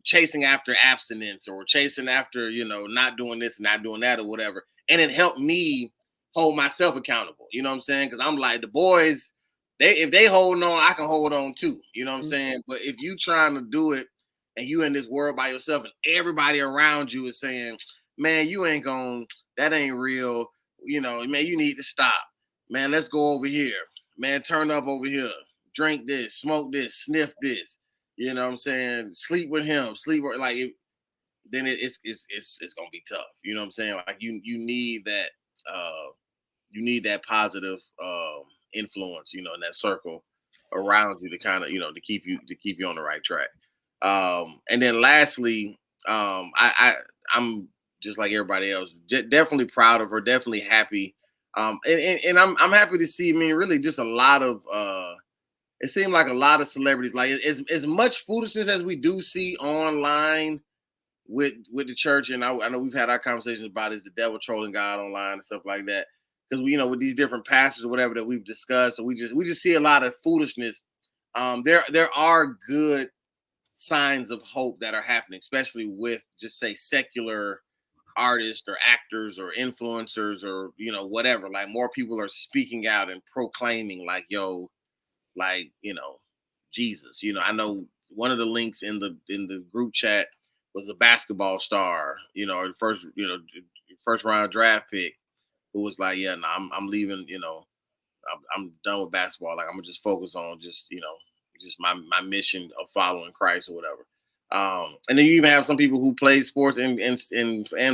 [SPEAKER 3] chasing after abstinence or chasing after, not doing this, not doing that or whatever. And it helped me hold myself accountable. You know what I'm saying? Because I'm like, the boys, if they holding on, I can hold on too. You know what I'm saying? But if you trying to do it and you in this world by yourself and everybody around you is saying, man, you ain't going, that ain't real. Man, you need to stop. Man, let's go over here. Man, turn up over here. Drink this, smoke this, sniff this. You know what I'm saying? Sleep with him, then it's gonna be tough. You know what I'm saying? Like you need that positive influence, in that circle around you to kind of, to keep you on the right track. And then lastly, I'm just like everybody else, definitely proud of her, definitely happy. And I'm happy to see, really just a lot of it seemed like a lot of celebrities, like as much foolishness as we do see online with the church. And I know we've had our conversations about is the devil trolling God online and stuff like that. Because with these different pastors or whatever that we've discussed, so we just see a lot of foolishness. There are good signs of hope that are happening, especially with just say secular artists or actors or influencers or whatever. Like more people are speaking out and proclaiming like, yo, like, Jesus. I know one of the links in the group chat was a basketball star, or first round draft pick, who was like, yeah, no, I'm leaving, I'm done with basketball. Like I'm gonna just focus on just my mission of following Christ or whatever. And then you even have some people who play sports and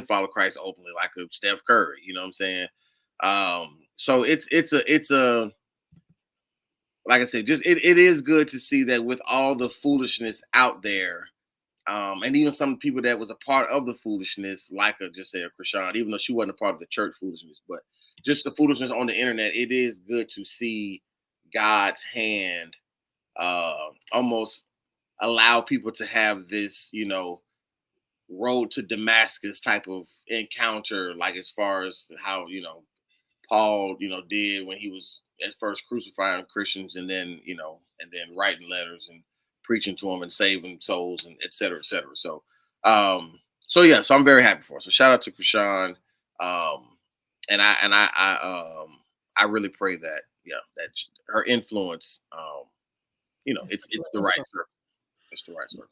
[SPEAKER 3] follow Christ openly, like a Steph Curry. You know what I'm saying? So it's a like I said, just it is good to see that with all the foolishness out there, and even some people that was a part of the foolishness, like a Chrisean, even though she wasn't a part of the church foolishness, but just the foolishness on the internet, it is good to see God's hand almost allow people to have this, road to Damascus type of encounter, like as far as how, Paul, did when he was at first crucifying Christians and then, and then writing letters and preaching to them and saving souls and et cetera, et cetera. So, so I'm very happy for her. So shout out to Chrisean. And I really pray that, that her influence, it's the right circle. It's the right circle.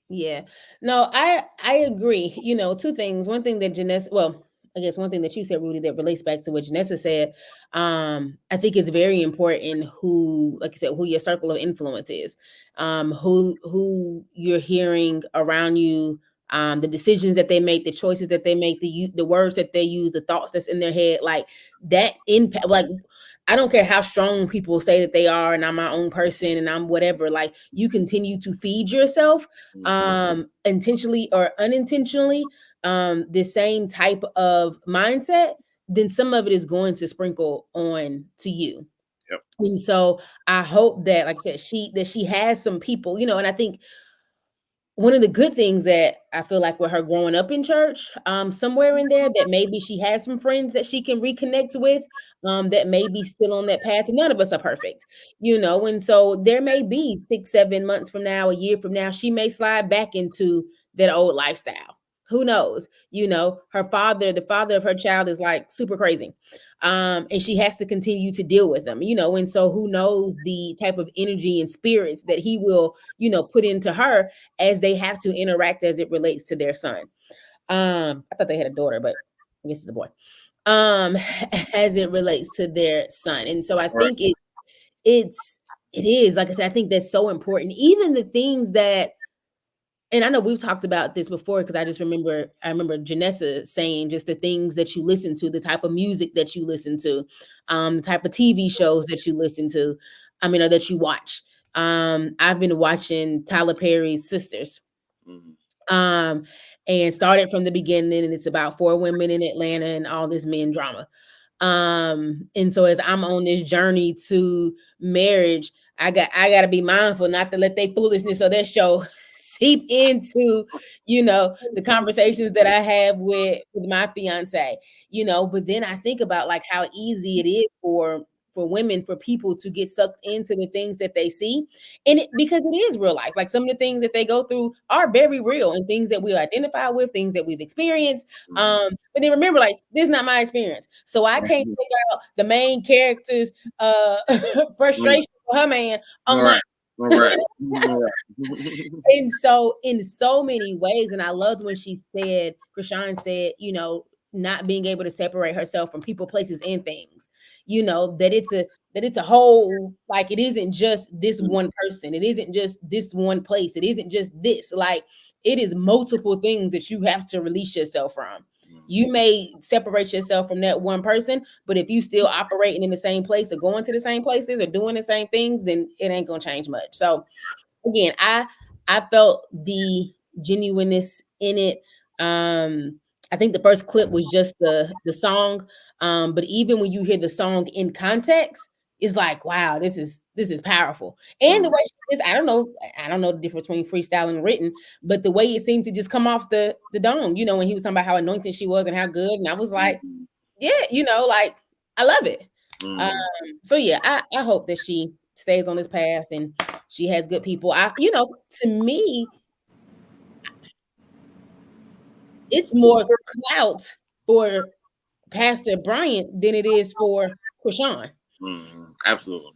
[SPEAKER 2] Yeah. No, I agree. Two things. One thing that Janessa, well, I guess one thing that you said, Rudy, that relates back to what Janessa said. I think it's very important who, like you said, who your circle of influence is, who you're hearing around you, the decisions that they make, the choices that they make, the words that they use, the thoughts that's in their head, like that impact. Like, I don't care how strong people say that they are, and I'm my own person, and I'm whatever. Like, you continue to feed yourself, intentionally or unintentionally, the same type of mindset, then some of it is going to sprinkle on to you.
[SPEAKER 3] Yep.
[SPEAKER 2] And so I hope that, like I said, she has some people, and I think one of the good things that I feel like with her growing up in church, somewhere in there, that maybe she has some friends that she can reconnect with, that may be still on that path. And none of us are perfect, and so there may be 6, 7 months from now, a year from now, she may slide back into that old lifestyle. Who knows? Her father, the father of her child, is like super crazy. And she has to continue to deal with them, and so who knows the type of energy and spirits that he will, put into her as they have to interact as it relates to their son. I thought they had a daughter, but I guess it's a boy. As it relates to their son. And so I think it is, like I said, I think that's so important. Even the things that, and I know we've talked about this before, because I remember Janessa saying just the things that you listen to, the type of music that you listen to, the type of TV shows that you listen to, or that you watch. I've been watching Tyler Perry's Sisters, and started from the beginning, and it's about 4 women in Atlanta and all this men drama. And so as I'm on this journey to marriage, I got to be mindful not to let their foolishness or their show seep into, the conversations that I have with my fiance, but then I think about like how easy it is for women, for people to get sucked into the things that they see, and because it is real life. Like, some of the things that they go through are very real, and things that we identify with, things that we've experienced. But then remember, like, this is not my experience, so I can't figure out the main character's frustration for her man unless.
[SPEAKER 3] All right.
[SPEAKER 2] And so, in so many ways, and I loved when Chrisean said, not being able to separate herself from people, places, and things. That it's a whole, like, it isn't just this one person, it isn't just this one place, it isn't just this, like, it is multiple things that you have to release yourself from. You may separate yourself from that one person, but if you still operating in the same place, or going to the same places, or doing the same things, then it ain't gonna change much. So again, I felt the genuineness in it. I think the first clip was just the song, but even when you hear the song in context, it's like, wow, this is powerful. And the way she is, I don't know the difference between freestyle and written, but the way it seemed to just come off the dome, when he was talking about how anointed she was and how good, and I was like, yeah, like, I love it. So yeah, I hope that she stays on this path and she has good people. To me, it's more clout for Pastor Bryant than it is for Chrisean.
[SPEAKER 3] Absolutely.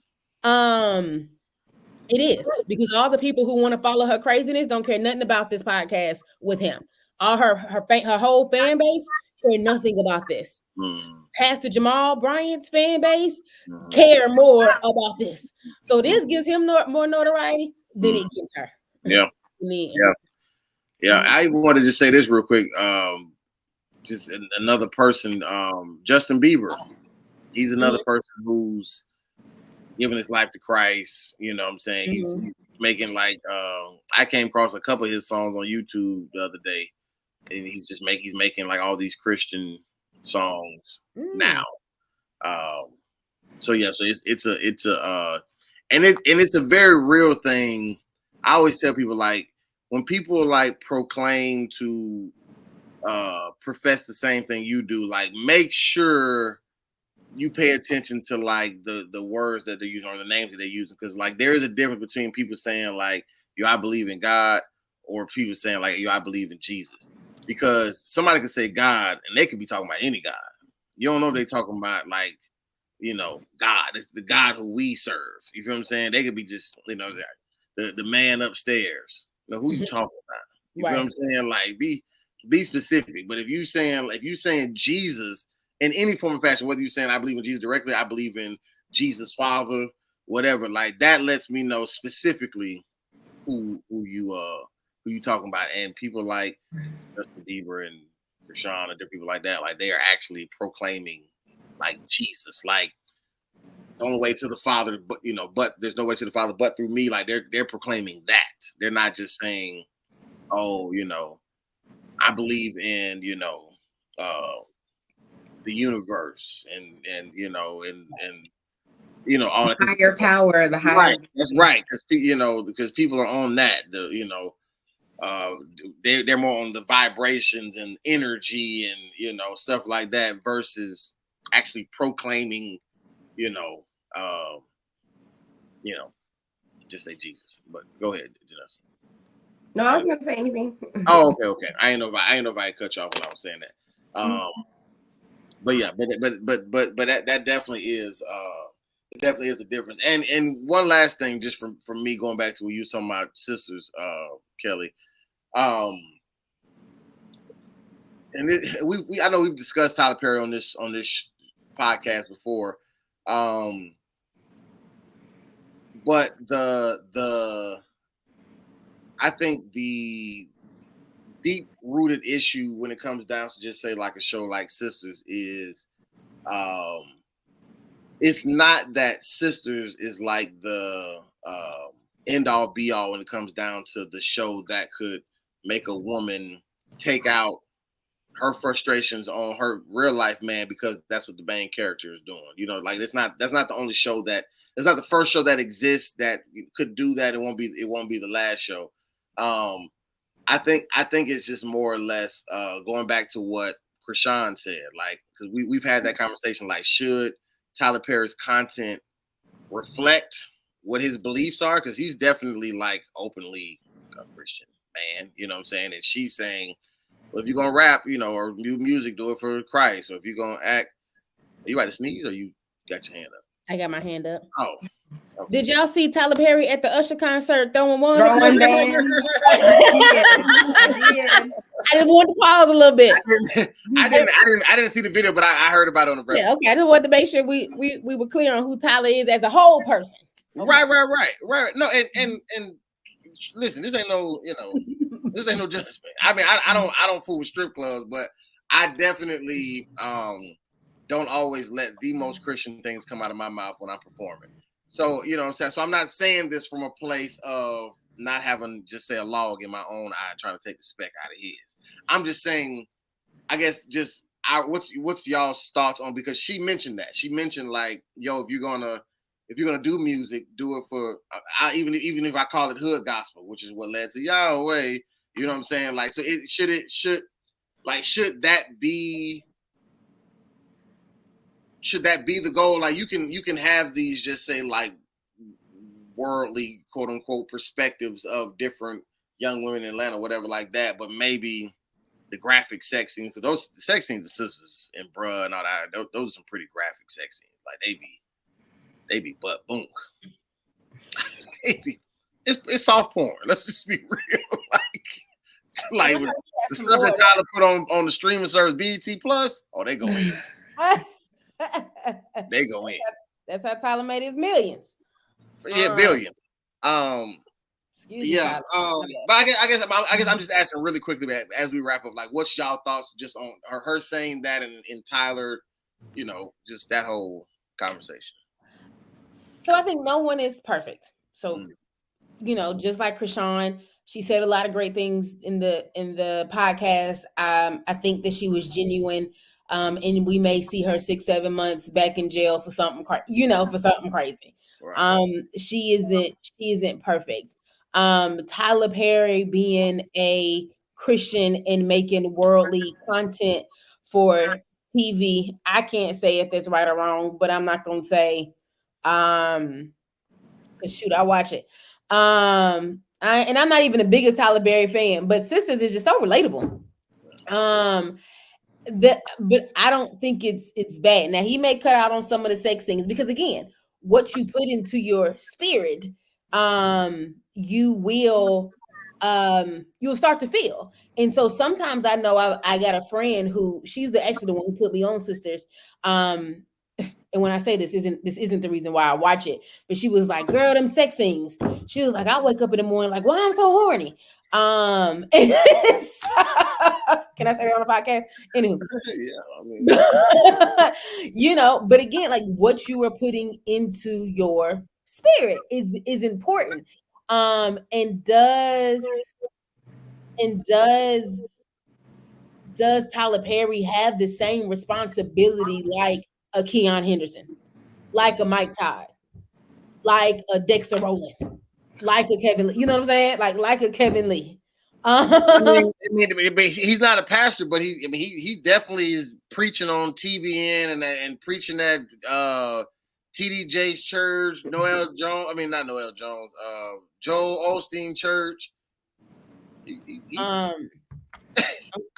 [SPEAKER 2] It is, because all the people who want to follow her craziness don't care nothing about this podcast with him. All her whole fan base care nothing about this. Pastor Jamal Bryant's fan base care more about this. So this gives him more notoriety than it gives her.
[SPEAKER 3] Yeah. I even wanted to say this real quick. Just another person, Justin Bieber. He's another person who's giving his life to Christ. You know what I'm saying? He's making, like, I came across a couple of his songs on YouTube the other day, and he's making like all these Christian songs now. So it's a very real thing. I always tell people, like, when people like proclaim to profess the same thing you do, like, make sure you pay attention to, like, the words that they're using or the names that they're using, because, like, there is a difference between people saying, like, I believe in God, or people saying, like, I believe in Jesus. Because somebody can say God and they could be talking about any God. You don't know if they're talking about, like, God. It's the God who we serve. You feel what I'm saying? They could be just, the man upstairs. Who you talking about? You feel what I'm saying? Like, be specific. But if you saying Jesus in any form of fashion, whether you're saying I believe in Jesus directly, I believe in Jesus Father, whatever, like, that lets me know specifically who you talking about. And people like Justin Bieber and Chrisean and different people like that, like, they are actually proclaiming, like, Jesus, like, the only way to the Father, but there's no way to the Father but through me. Like, they're proclaiming that. They're not just saying, oh, I believe in, the universe and all that
[SPEAKER 1] higher power, the higher.
[SPEAKER 3] Right. That's right. Because people are on that. They're more on the vibrations and energy and stuff like that versus actually proclaiming, just say Jesus. But go ahead, Janessa.
[SPEAKER 1] No, I was going to say anything.
[SPEAKER 3] Oh, okay. I ain't know if I cut you off when I was saying that. But yeah, but that definitely is it definitely is a difference. And one last thing, just from me going back to what you were talking about sisters, Kellie. And I know we've discussed Tyler Perry on this podcast before. But I think the deep rooted issue when it comes down to just say like a show like Sisters is it's not that Sisters is like the end all be all when it comes down to the show that could make a woman take out her frustrations on her real life man, because that's what the main character is doing. Like that's not the only show it's not the first show that exists that could do that. It won't be the last show. I think it's just more or less going back to what Chrisean said, like, because we've had that conversation, like, should Tyler Perry's content reflect what his beliefs are, because he's definitely like openly a Christian man, you know what I'm saying? And she's saying, well, if you're gonna rap, you know, or do music, do it for Christ. Or if you're gonna act, are you about to sneeze or you got your hand up?
[SPEAKER 2] I got my hand up.
[SPEAKER 3] Oh. Okay.
[SPEAKER 2] Did y'all see Tyler Perry at the Usher concert throwing one?
[SPEAKER 1] Throwing bands. I did.
[SPEAKER 2] I just wanted to pause a little bit.
[SPEAKER 3] I didn't see the video, but I heard about it on the breakfast.
[SPEAKER 2] Yeah, okay. I just wanted to make sure we were clear on who Tyler is as a whole person. Okay.
[SPEAKER 3] Right. No, and listen, this ain't no, you know, this ain't no judgment. I mean, I don't fool with strip clubs, but I definitely don't always let the most Christian things come out of my mouth when I'm performing. So, you know what I'm saying? So I'm not saying this from a place of not having just say a log in my own eye, trying to take the speck out of his. I'm just saying, I guess what's y'all's thoughts on, because she mentioned that. She mentioned like, yo, if you're gonna do music, do it for even if I call it hood gospel, which is what led to Yahweh. You know what I'm saying? Like, so should that be the goal? Like, you can have these, just say like worldly quote unquote perspectives of different young women in Atlanta, whatever like that, but maybe the graphic sex scenes, because those sex scenes, the sisters and bruh and all that, those are some pretty graphic sex scenes. Like they be butt boom. It's soft porn. Let's just be real. like the stuff that Tyler put on the streaming service BET Plus. Oh, they go in. They go in.
[SPEAKER 2] That's how Tyler made his millions.
[SPEAKER 3] Yeah, billion.
[SPEAKER 2] Excuse me,
[SPEAKER 3] yeah. But I guess I'm just asking really quickly as we wrap up. Like, what's y'all thoughts just on her saying that and Tyler? You know, just that whole conversation.
[SPEAKER 2] So I think no one is perfect. So, you know, just like Chrisean, she said a lot of great things in the podcast. I think that she was genuine. And we may see her 6-7 months back in jail for something, for something crazy. Right. She isn't perfect. Tyler Perry being a Christian and making worldly content for TV, I can't say if that's right or wrong, but I'm not gonna say, shoot, I watch it. And I'm not even the biggest Tyler Perry fan, but Sisters is just so relatable. But I don't think it's bad. Now, he may cut out on some of the sex things, because again, what you put into your spirit, you'll start to feel. And so sometimes I know I got a friend who, she's actually the one who put me on Sisters. And when I say this isn't the reason why I watch it, but she was like, girl, them sex scenes. She was like, I wake up in the morning like, why I'm so horny. Can I say that on the podcast? Anywho. Yeah, I mean, but again, like what you are putting into your spirit is important. And does Tyler Perry have the same responsibility like a Keon Henderson, like a Mike Todd, like a Dexter Rowland, like a Kevin Lee? You know what I'm saying? Like a Kevin Lee.
[SPEAKER 3] I mean, he's not a pastor, but he definitely is preaching on TBN and preaching at TD Jakes church, Joel Osteen church.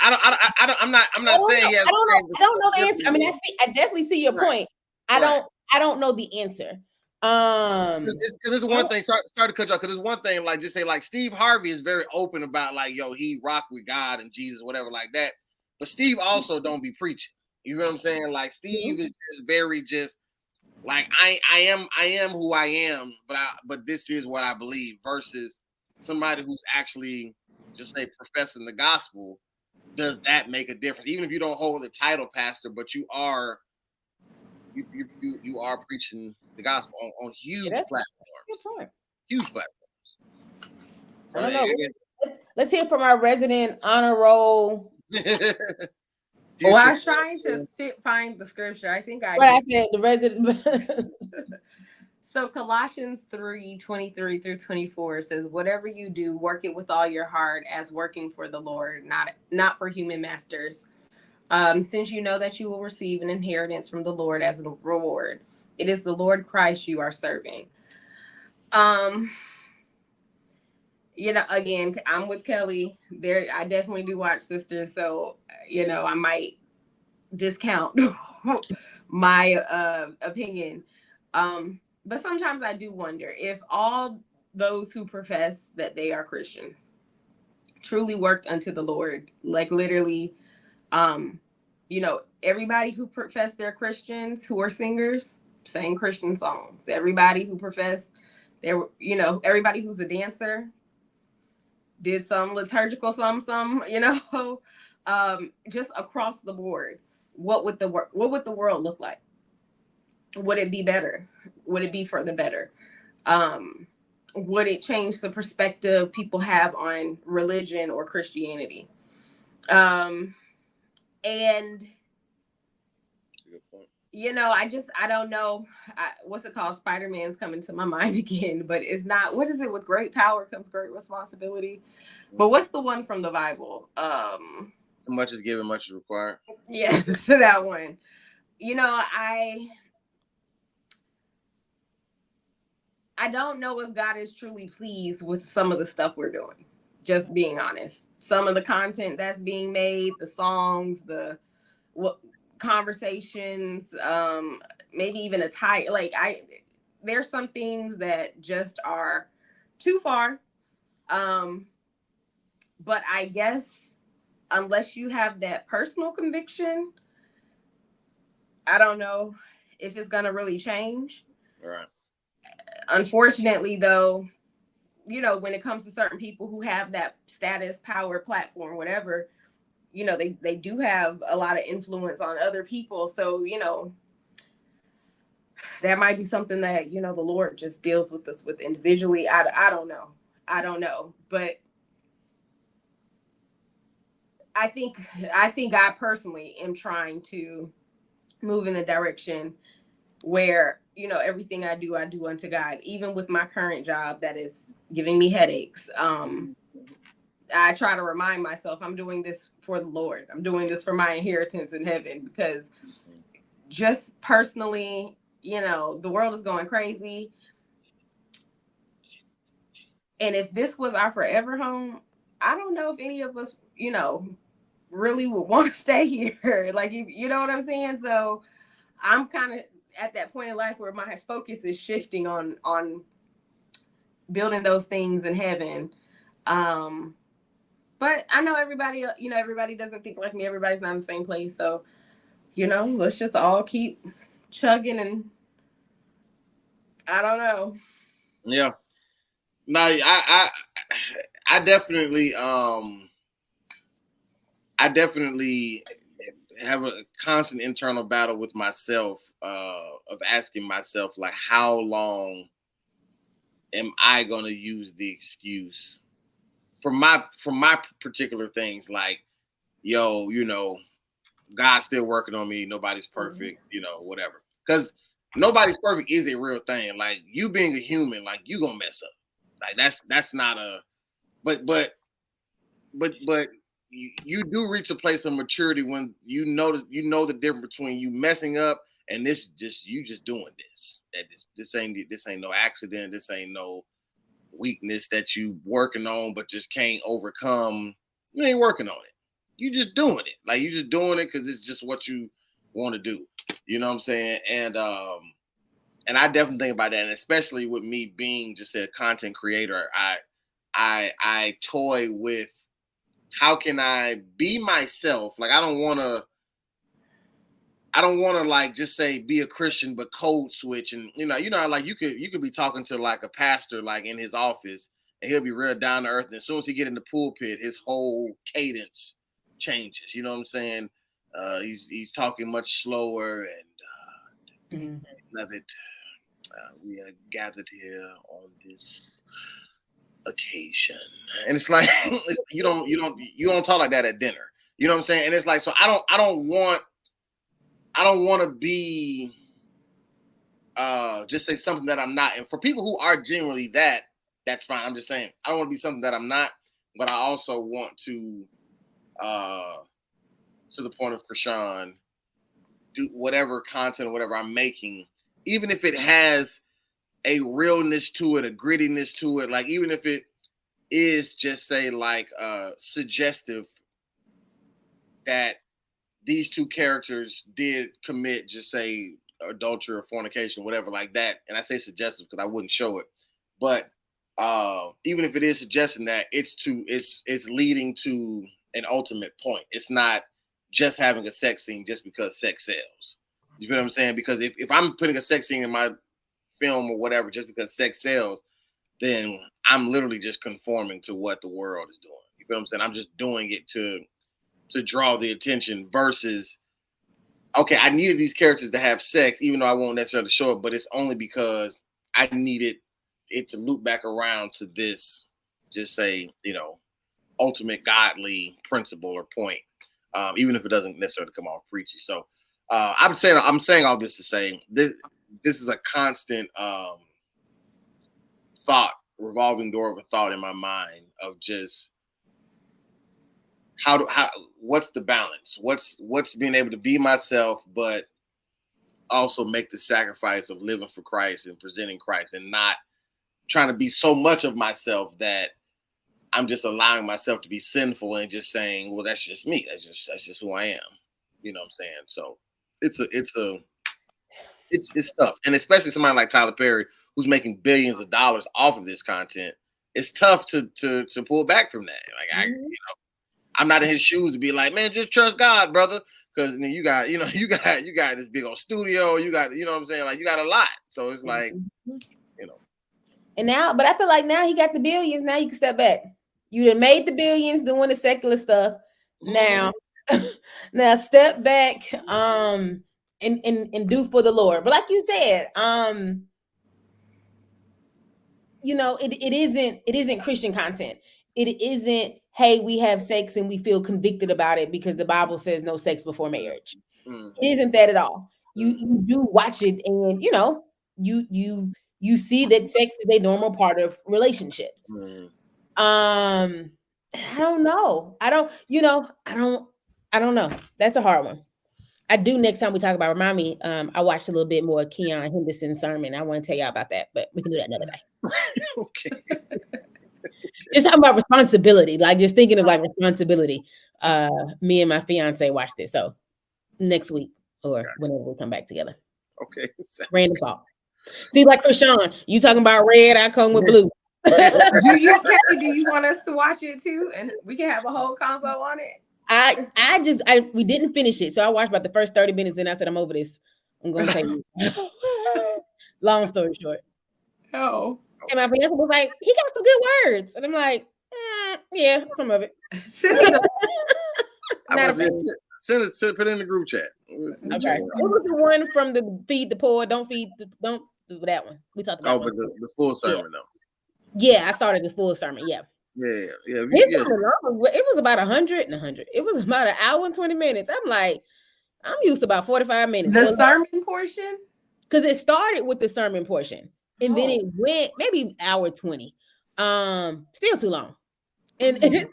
[SPEAKER 3] I'm not saying he has.
[SPEAKER 2] I don't know the answer. I mean, I definitely see your point. I don't know the answer.
[SPEAKER 3] Because it's one thing. Sorry to cut you off. Because it's one thing, like just say like Steve Harvey is very open about like, yo, he rock with God and Jesus, whatever like that. But Steve also don't be preaching. You know what I'm saying? Like Steve is just very just like I am who I am, but this is what I believe. Versus somebody who's actually just say professing the gospel. Does that make a difference? Even if you don't hold the title pastor, but you are preaching the gospel on huge platforms. Huge platforms.
[SPEAKER 2] I don't know. Let's hear from our resident honor roll.
[SPEAKER 1] Well, I was trying to find the scripture. I think
[SPEAKER 2] I said the resident.
[SPEAKER 1] So Colossians 3:23 through 24 says, whatever you do, work it with all your heart as working for the Lord, not for human masters. Since you know that you will receive an inheritance from the Lord as a reward. It is the Lord Christ you are serving. Again, I'm with Kellie. There, I definitely do watch Sisters, so I might discount my opinion. But sometimes I do wonder if all those who profess that they are Christians truly worked unto the Lord, like literally, everybody who profess they're Christians, who are singers, sang Christian songs. Everybody who profess everybody who's a dancer did some liturgical, just across the board. What would the world look like? Would it be better? Would it be for the better? Would it change the perspective people have on religion or Christianity? And
[SPEAKER 3] Good point.
[SPEAKER 1] I don't know. What's it called? Spider-Man's coming to my mind again, but it's not. What is it? With great power comes great responsibility. But what's the one from the Bible?
[SPEAKER 3] Too much is given, much is required.
[SPEAKER 1] Yes, that one. I don't know if God is truly pleased with some of the stuff we're doing. Just being honest. Some of the content that's being made, the songs, conversations, maybe even there's some things that just are too far. But I guess unless you have that personal conviction, I don't know if it's gonna really change.
[SPEAKER 3] Right.
[SPEAKER 1] Unfortunately, though, when it comes to certain people who have that status, power, platform, whatever, they do have a lot of influence on other people. So, that might be something that, the Lord just deals with us with individually. I don't know. I don't know. But I think I personally am trying to move in the direction where, everything I do unto God, even with my current job that is giving me headaches. I try to remind myself I'm doing this for the Lord. I'm doing this for my inheritance in heaven, because just personally, the world is going crazy. And if this was our forever home, I don't know if any of us, really would want to stay here. Like, you know what I'm saying? So I'm kind of at that point in life where my focus is shifting on building those things in heaven. But I know everybody, everybody doesn't think like me. Everybody's not in the same place. So, let's just all keep chugging, and I don't know.
[SPEAKER 3] Yeah. No, I definitely have a constant internal battle with myself of asking myself, like, how long am I going to use the excuse for my particular things, like, God's still working on me, nobody's perfect, whatever. Because nobody's perfect is a real thing. Like, you being a human, like, you gonna mess up. Like, that's not a but you do reach a place of maturity when you know the difference between you messing up and you just doing this. That this ain't no accident. This ain't no weakness that you working on but just can't overcome. You ain't working on it. You just doing it. Like, you just doing it because it's just what you want to do. You know what I'm saying? And I definitely think about that, and especially with me being just a content creator, I toy with how can I be myself. Like, I don't want to like just say be a Christian but code switch, and like you could be talking to like a pastor like in his office, and he'll be real down to earth, and as soon as he get in the pulpit, his whole cadence changes. You know what I'm saying? He's talking much slower, and beloved, we are gathered here on this occasion, and it's like you don't talk like that at dinner. You know what I'm saying? And it's like, so I don't want to be just say something that I'm not. And for people who are genuinely that's fine. I'm just saying I don't want to be something that I'm not, but I also want to the point of Chrisean, do whatever content or whatever I'm making, even if it has a realness to it, a grittiness to it, like even if it is just say like suggestive that these two characters did commit, just say adultery or fornication, whatever like that. And I say suggestive because I wouldn't show it, but even if it is suggesting that, it's leading to an ultimate point. It's not just having a sex scene just because sex sells. You feel what I'm saying? Because if I'm putting a sex scene in my film or whatever just because sex sells, then I'm literally just conforming to what the world is doing. You feel what I'm saying? I'm just doing it to draw the attention versus, okay, I needed these characters to have sex, even though I won't necessarily show it, but it's only because I needed it to loop back around to this, just say, ultimate godly principle or point, even if it doesn't necessarily come off preachy. So I'm saying all this to say this is a constant revolving door of a thought in my mind of just how what's the balance? What's being able to be myself, but also make the sacrifice of living for Christ and presenting Christ, and not trying to be so much of myself that I'm just allowing myself to be sinful and just saying, well, that's just me. That's just who I am. You know what I'm saying? So it's tough. And especially somebody like Tyler Perry, who's making billions of dollars off of this content, it's tough to pull back from that. Like I'm not in his shoes to be like, man, just trust God, brother. Because you got this big old studio, you got, what I'm saying? Like you got a lot. So it's like,
[SPEAKER 2] And now, but I feel like now he got the billions. Now you can step back. You done made the billions doing the secular stuff. Now, now step back and do for the Lord. But like you said, it isn't Christian content. It isn't, hey, we have sex and we feel convicted about it because the Bible says no sex before marriage. It isn't that at all. You do watch it, and you see that sex is a normal part of relationships. I don't know. I don't know. That's a hard one. I do next time we talk about, remind me, I watched a little bit more Keon Henderson's sermon. I want to tell y'all about that, but we can do that another day.
[SPEAKER 3] Okay.
[SPEAKER 2] Just talking about responsibility, like just thinking of like responsibility. Me and my fiance watched it. So next week or whenever we come back together.
[SPEAKER 3] Okay.
[SPEAKER 2] Random thought. See, like Chrisean, you talking about red, I come with blue.
[SPEAKER 1] Kellie, do you want us to watch it too? And we can have a whole combo on it.
[SPEAKER 2] We didn't finish it. So I watched about the first 30 minutes and I said, I'm over this. I'm going to tell you. Long story short.
[SPEAKER 1] Oh.
[SPEAKER 2] And my fiance was like, he got some good words. And I'm like, yeah, some of it.
[SPEAKER 3] Put it in the group chat.
[SPEAKER 2] Okay. It was the one from the feed the poor, don't do that one. We talked about.
[SPEAKER 3] Oh, but the full sermon though.
[SPEAKER 2] Yeah, I started the full sermon. Yeah.
[SPEAKER 3] It
[SPEAKER 2] was about 100 and 100. It was about an hour and 20 minutes. I'm like, I'm used to about 45 minutes.
[SPEAKER 1] The sermon portion?
[SPEAKER 2] Because it started with the sermon portion. And then it went maybe hour 20. Still too long. And I'm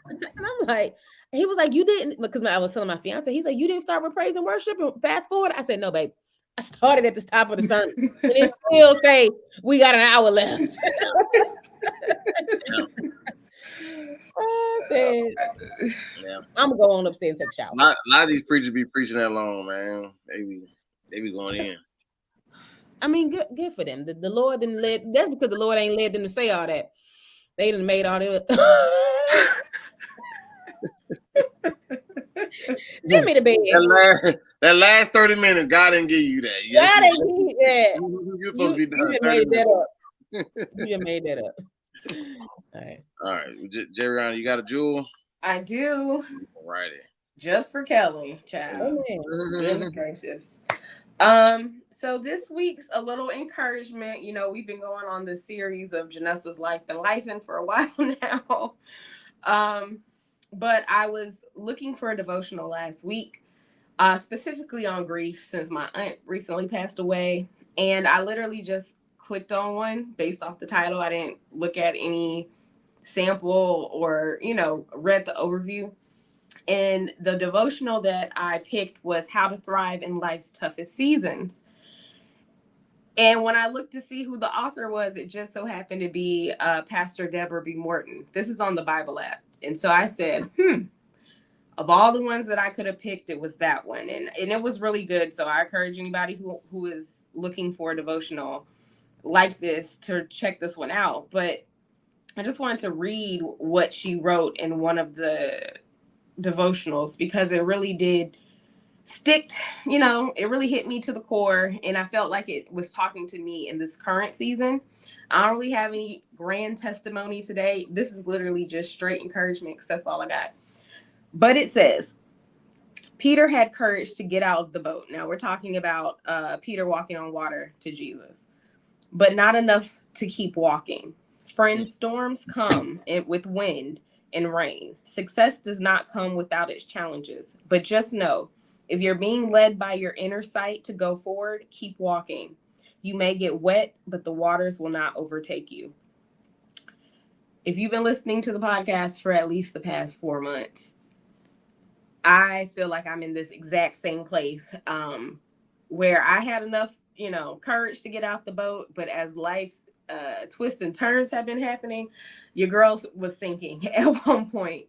[SPEAKER 2] like, he was like, you didn't, because I was telling my fiance, he's like, you didn't start with praise and worship and fast forward? I said, no, babe. I started at the top of the sermon. And it still say we got an hour left. I said, I'm gonna go on upstairs and take a shower.
[SPEAKER 3] A lot of these preachers be preaching that long, man. They be going in.
[SPEAKER 2] I mean, good for them. The Lord didn't let. That's because the Lord ain't led them to say all that. They done made all that. Send me the bed.
[SPEAKER 3] That last 30 minutes, God didn't give you that.
[SPEAKER 2] God didn't give you that.
[SPEAKER 3] You're supposed to be done.
[SPEAKER 2] You made that up. You made that up.
[SPEAKER 3] All right. Jerry, you got a jewel?
[SPEAKER 1] I do.
[SPEAKER 3] All righty.
[SPEAKER 1] Just for Kellie, child. Goodness gracious. So this week's a little encouragement. We've been going on this series of Janessa's life and lifing for a while now. But I was looking for a devotional last week, specifically on grief, since my aunt recently passed away. And I literally just clicked on one based off the title. I didn't look at any sample or, read the overview. And the devotional that I picked was How to Thrive in Life's Toughest Seasons. And when I looked to see who the author was, it just so happened to be Pastor Deborah B. Morton. This is on the Bible app. And so I said, of all the ones that I could have picked, it was that one. And it was really good. So I encourage anybody who is looking for a devotional like this to check this one out. But I just wanted to read what she wrote in one of the devotionals because it really did stick, it really hit me to the core, and I felt like it was talking to me in this current season. I don't really have any grand testimony today. This is literally just straight encouragement because that's all I got. But it says, Peter had courage to get out of the boat. Now we're talking about Peter walking on water to Jesus, but not enough to keep walking. Friend, storms come with wind and rain. Success does not come without its challenges, but just know, if you're being led by your inner sight to go forward, keep walking. You may get wet, but the waters will not overtake you. If you've been listening to the podcast for at least the past 4 months, I feel like I'm in this exact same place where I had enough, courage to get out the boat. But as life's twists and turns have been happening, your girl was sinking at one point.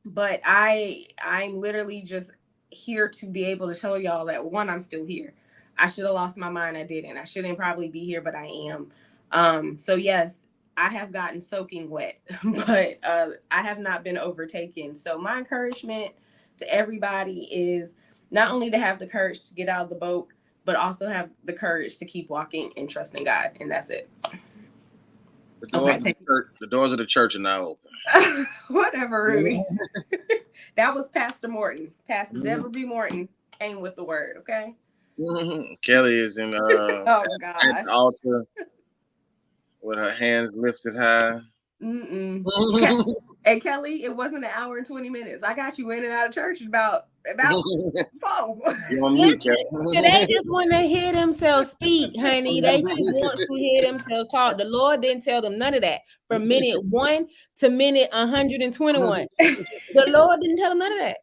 [SPEAKER 1] But I'm literally just here to be able to tell y'all that, one, I'm still here. I should have lost my mind. I didn't. I shouldn't probably be here, but I am. So yes, I have gotten soaking wet, but I have not been overtaken. So my encouragement to everybody is not only to have the courage to get out of the boat, but also have the courage to keep walking and trusting God. And that's it.
[SPEAKER 3] The doors of the church are now open.
[SPEAKER 1] Whatever, Rudy. That was Pastor Morton. Pastor Deborah B. Morton came with the word, okay?
[SPEAKER 3] Kellie is in
[SPEAKER 1] God.
[SPEAKER 3] at the altar with her hands lifted high.
[SPEAKER 1] And Kellie, it wasn't an hour and 20 minutes. I got you in and out of church about 4.
[SPEAKER 2] Listen, they just want to hear themselves speak, honey. They just want to hear themselves talk. The Lord didn't tell them none of that from minute 1 to minute 121. The Lord didn't tell them none of that.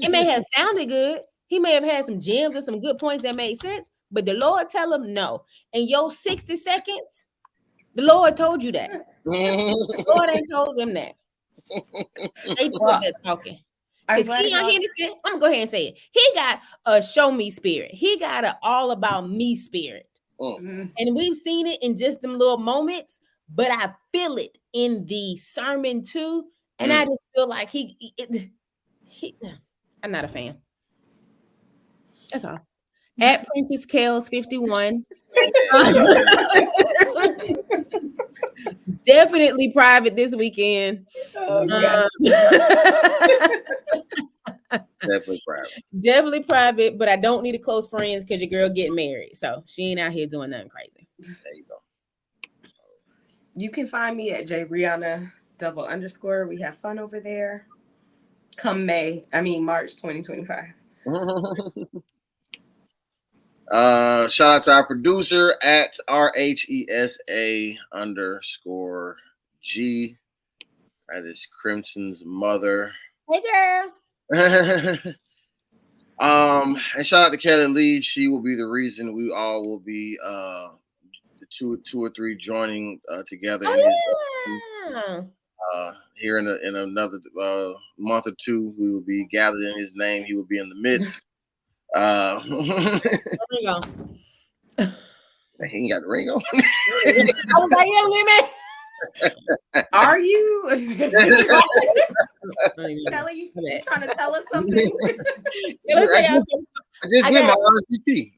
[SPEAKER 2] It may have sounded good. He may have had some gems or some good points that made sense, but the Lord tell them no. And your 60 seconds, the Lord told you that. The Lord ain't told them that. They just up there talking. Because Keon Henderson, I'm gonna go ahead and say it. He got a show me spirit. He got an all about me spirit. And we've seen it in just them little moments, but I feel it in the sermon too. And I just feel like I'm not a fan. That's all. At Princess Kells 51. Definitely private this weekend. Definitely private, but I don't need a close friends because your girl getting married. So she ain't out here doing nothing crazy.
[SPEAKER 3] There you go.
[SPEAKER 1] You can find me at JBrianna _. We have fun over there. Come March 2025.
[SPEAKER 3] Shout out to our producer at RHESA _G. That is Crimson's mother.
[SPEAKER 2] Hey girl.
[SPEAKER 3] And shout out to Kellie Lee. She will be the reason we all will be the two or three joining together here in another month or two. We will be gathered in his name. He will be in the midst.
[SPEAKER 2] There you go.
[SPEAKER 3] He ain't got the ring on.
[SPEAKER 2] I was like, yeah, women.
[SPEAKER 1] Are you? Kellie, you trying to tell us something?
[SPEAKER 3] I just did my RSVP.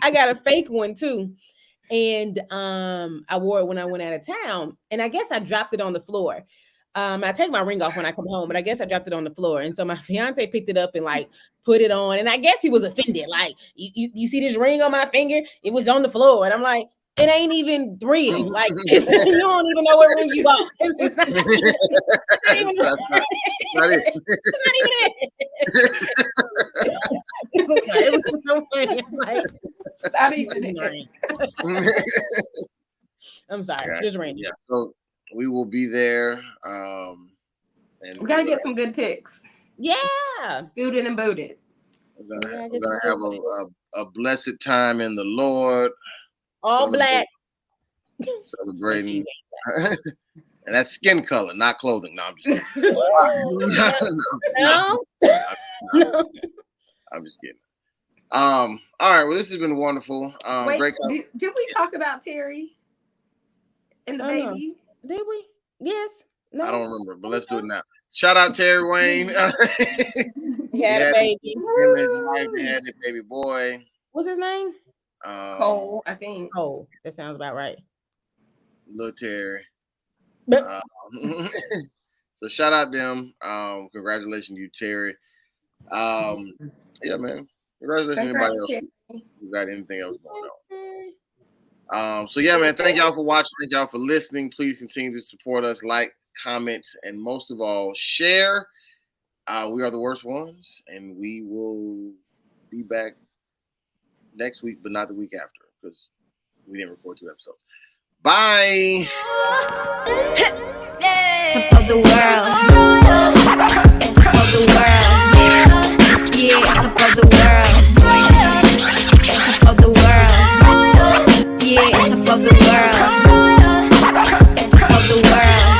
[SPEAKER 2] I got a fake one too. And I wore it when I went out of town. And I guess I dropped it on the floor. I take my ring off when I come home, but I guess I dropped it on the floor. And so my fiance picked it up and like put it on. And I guess he was offended. Like, you see this ring on my finger? It was on the floor. And I'm like, it ain't even real. Like, you don't even know what ring you bought. It's not even it. It was just so funny. I'm like, it's not even it. I'm sorry. Just random.
[SPEAKER 3] Yeah. So we will be there.
[SPEAKER 1] And we gotta get some good pics.
[SPEAKER 2] Yeah.
[SPEAKER 1] Suited and booted.
[SPEAKER 3] We're gonna have a a blessed time in the Lord.
[SPEAKER 2] All black.
[SPEAKER 3] Celebrating. And that's skin color, not clothing. No, I'm just kidding.
[SPEAKER 2] No.
[SPEAKER 3] I'm just kidding. All right. Well, this has been wonderful.
[SPEAKER 1] Wait,
[SPEAKER 3] Great.
[SPEAKER 1] did we talk about Terry and the baby?
[SPEAKER 2] No. Did we? Yes. No.
[SPEAKER 3] I don't remember, but let's do it now. Shout out Terry Wayne.
[SPEAKER 2] He had a baby.
[SPEAKER 3] Him and his wife, they had a baby boy.
[SPEAKER 2] What's his name?
[SPEAKER 1] Cole, I think.
[SPEAKER 2] Cole. That sounds about right.
[SPEAKER 3] Little Terry.
[SPEAKER 2] But
[SPEAKER 3] So shout out them. Congratulations to you, Terry. Yeah, man. Congratulations to anybody else who got anything else going on. So yeah, man. Thank y'all for watching. Thank y'all for listening. Please continue to support us, like, comment, and most of all, share. We are the worst ones, and we will be back next week, but not the week after, because we didn't record 2 episodes. Bye.
[SPEAKER 4] Top of the world. Top of the world. Yeah, top of the world. Top of the world. Yeah, top of the world. Top of the world.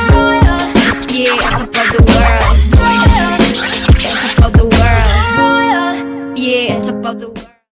[SPEAKER 4] Yeah, top of the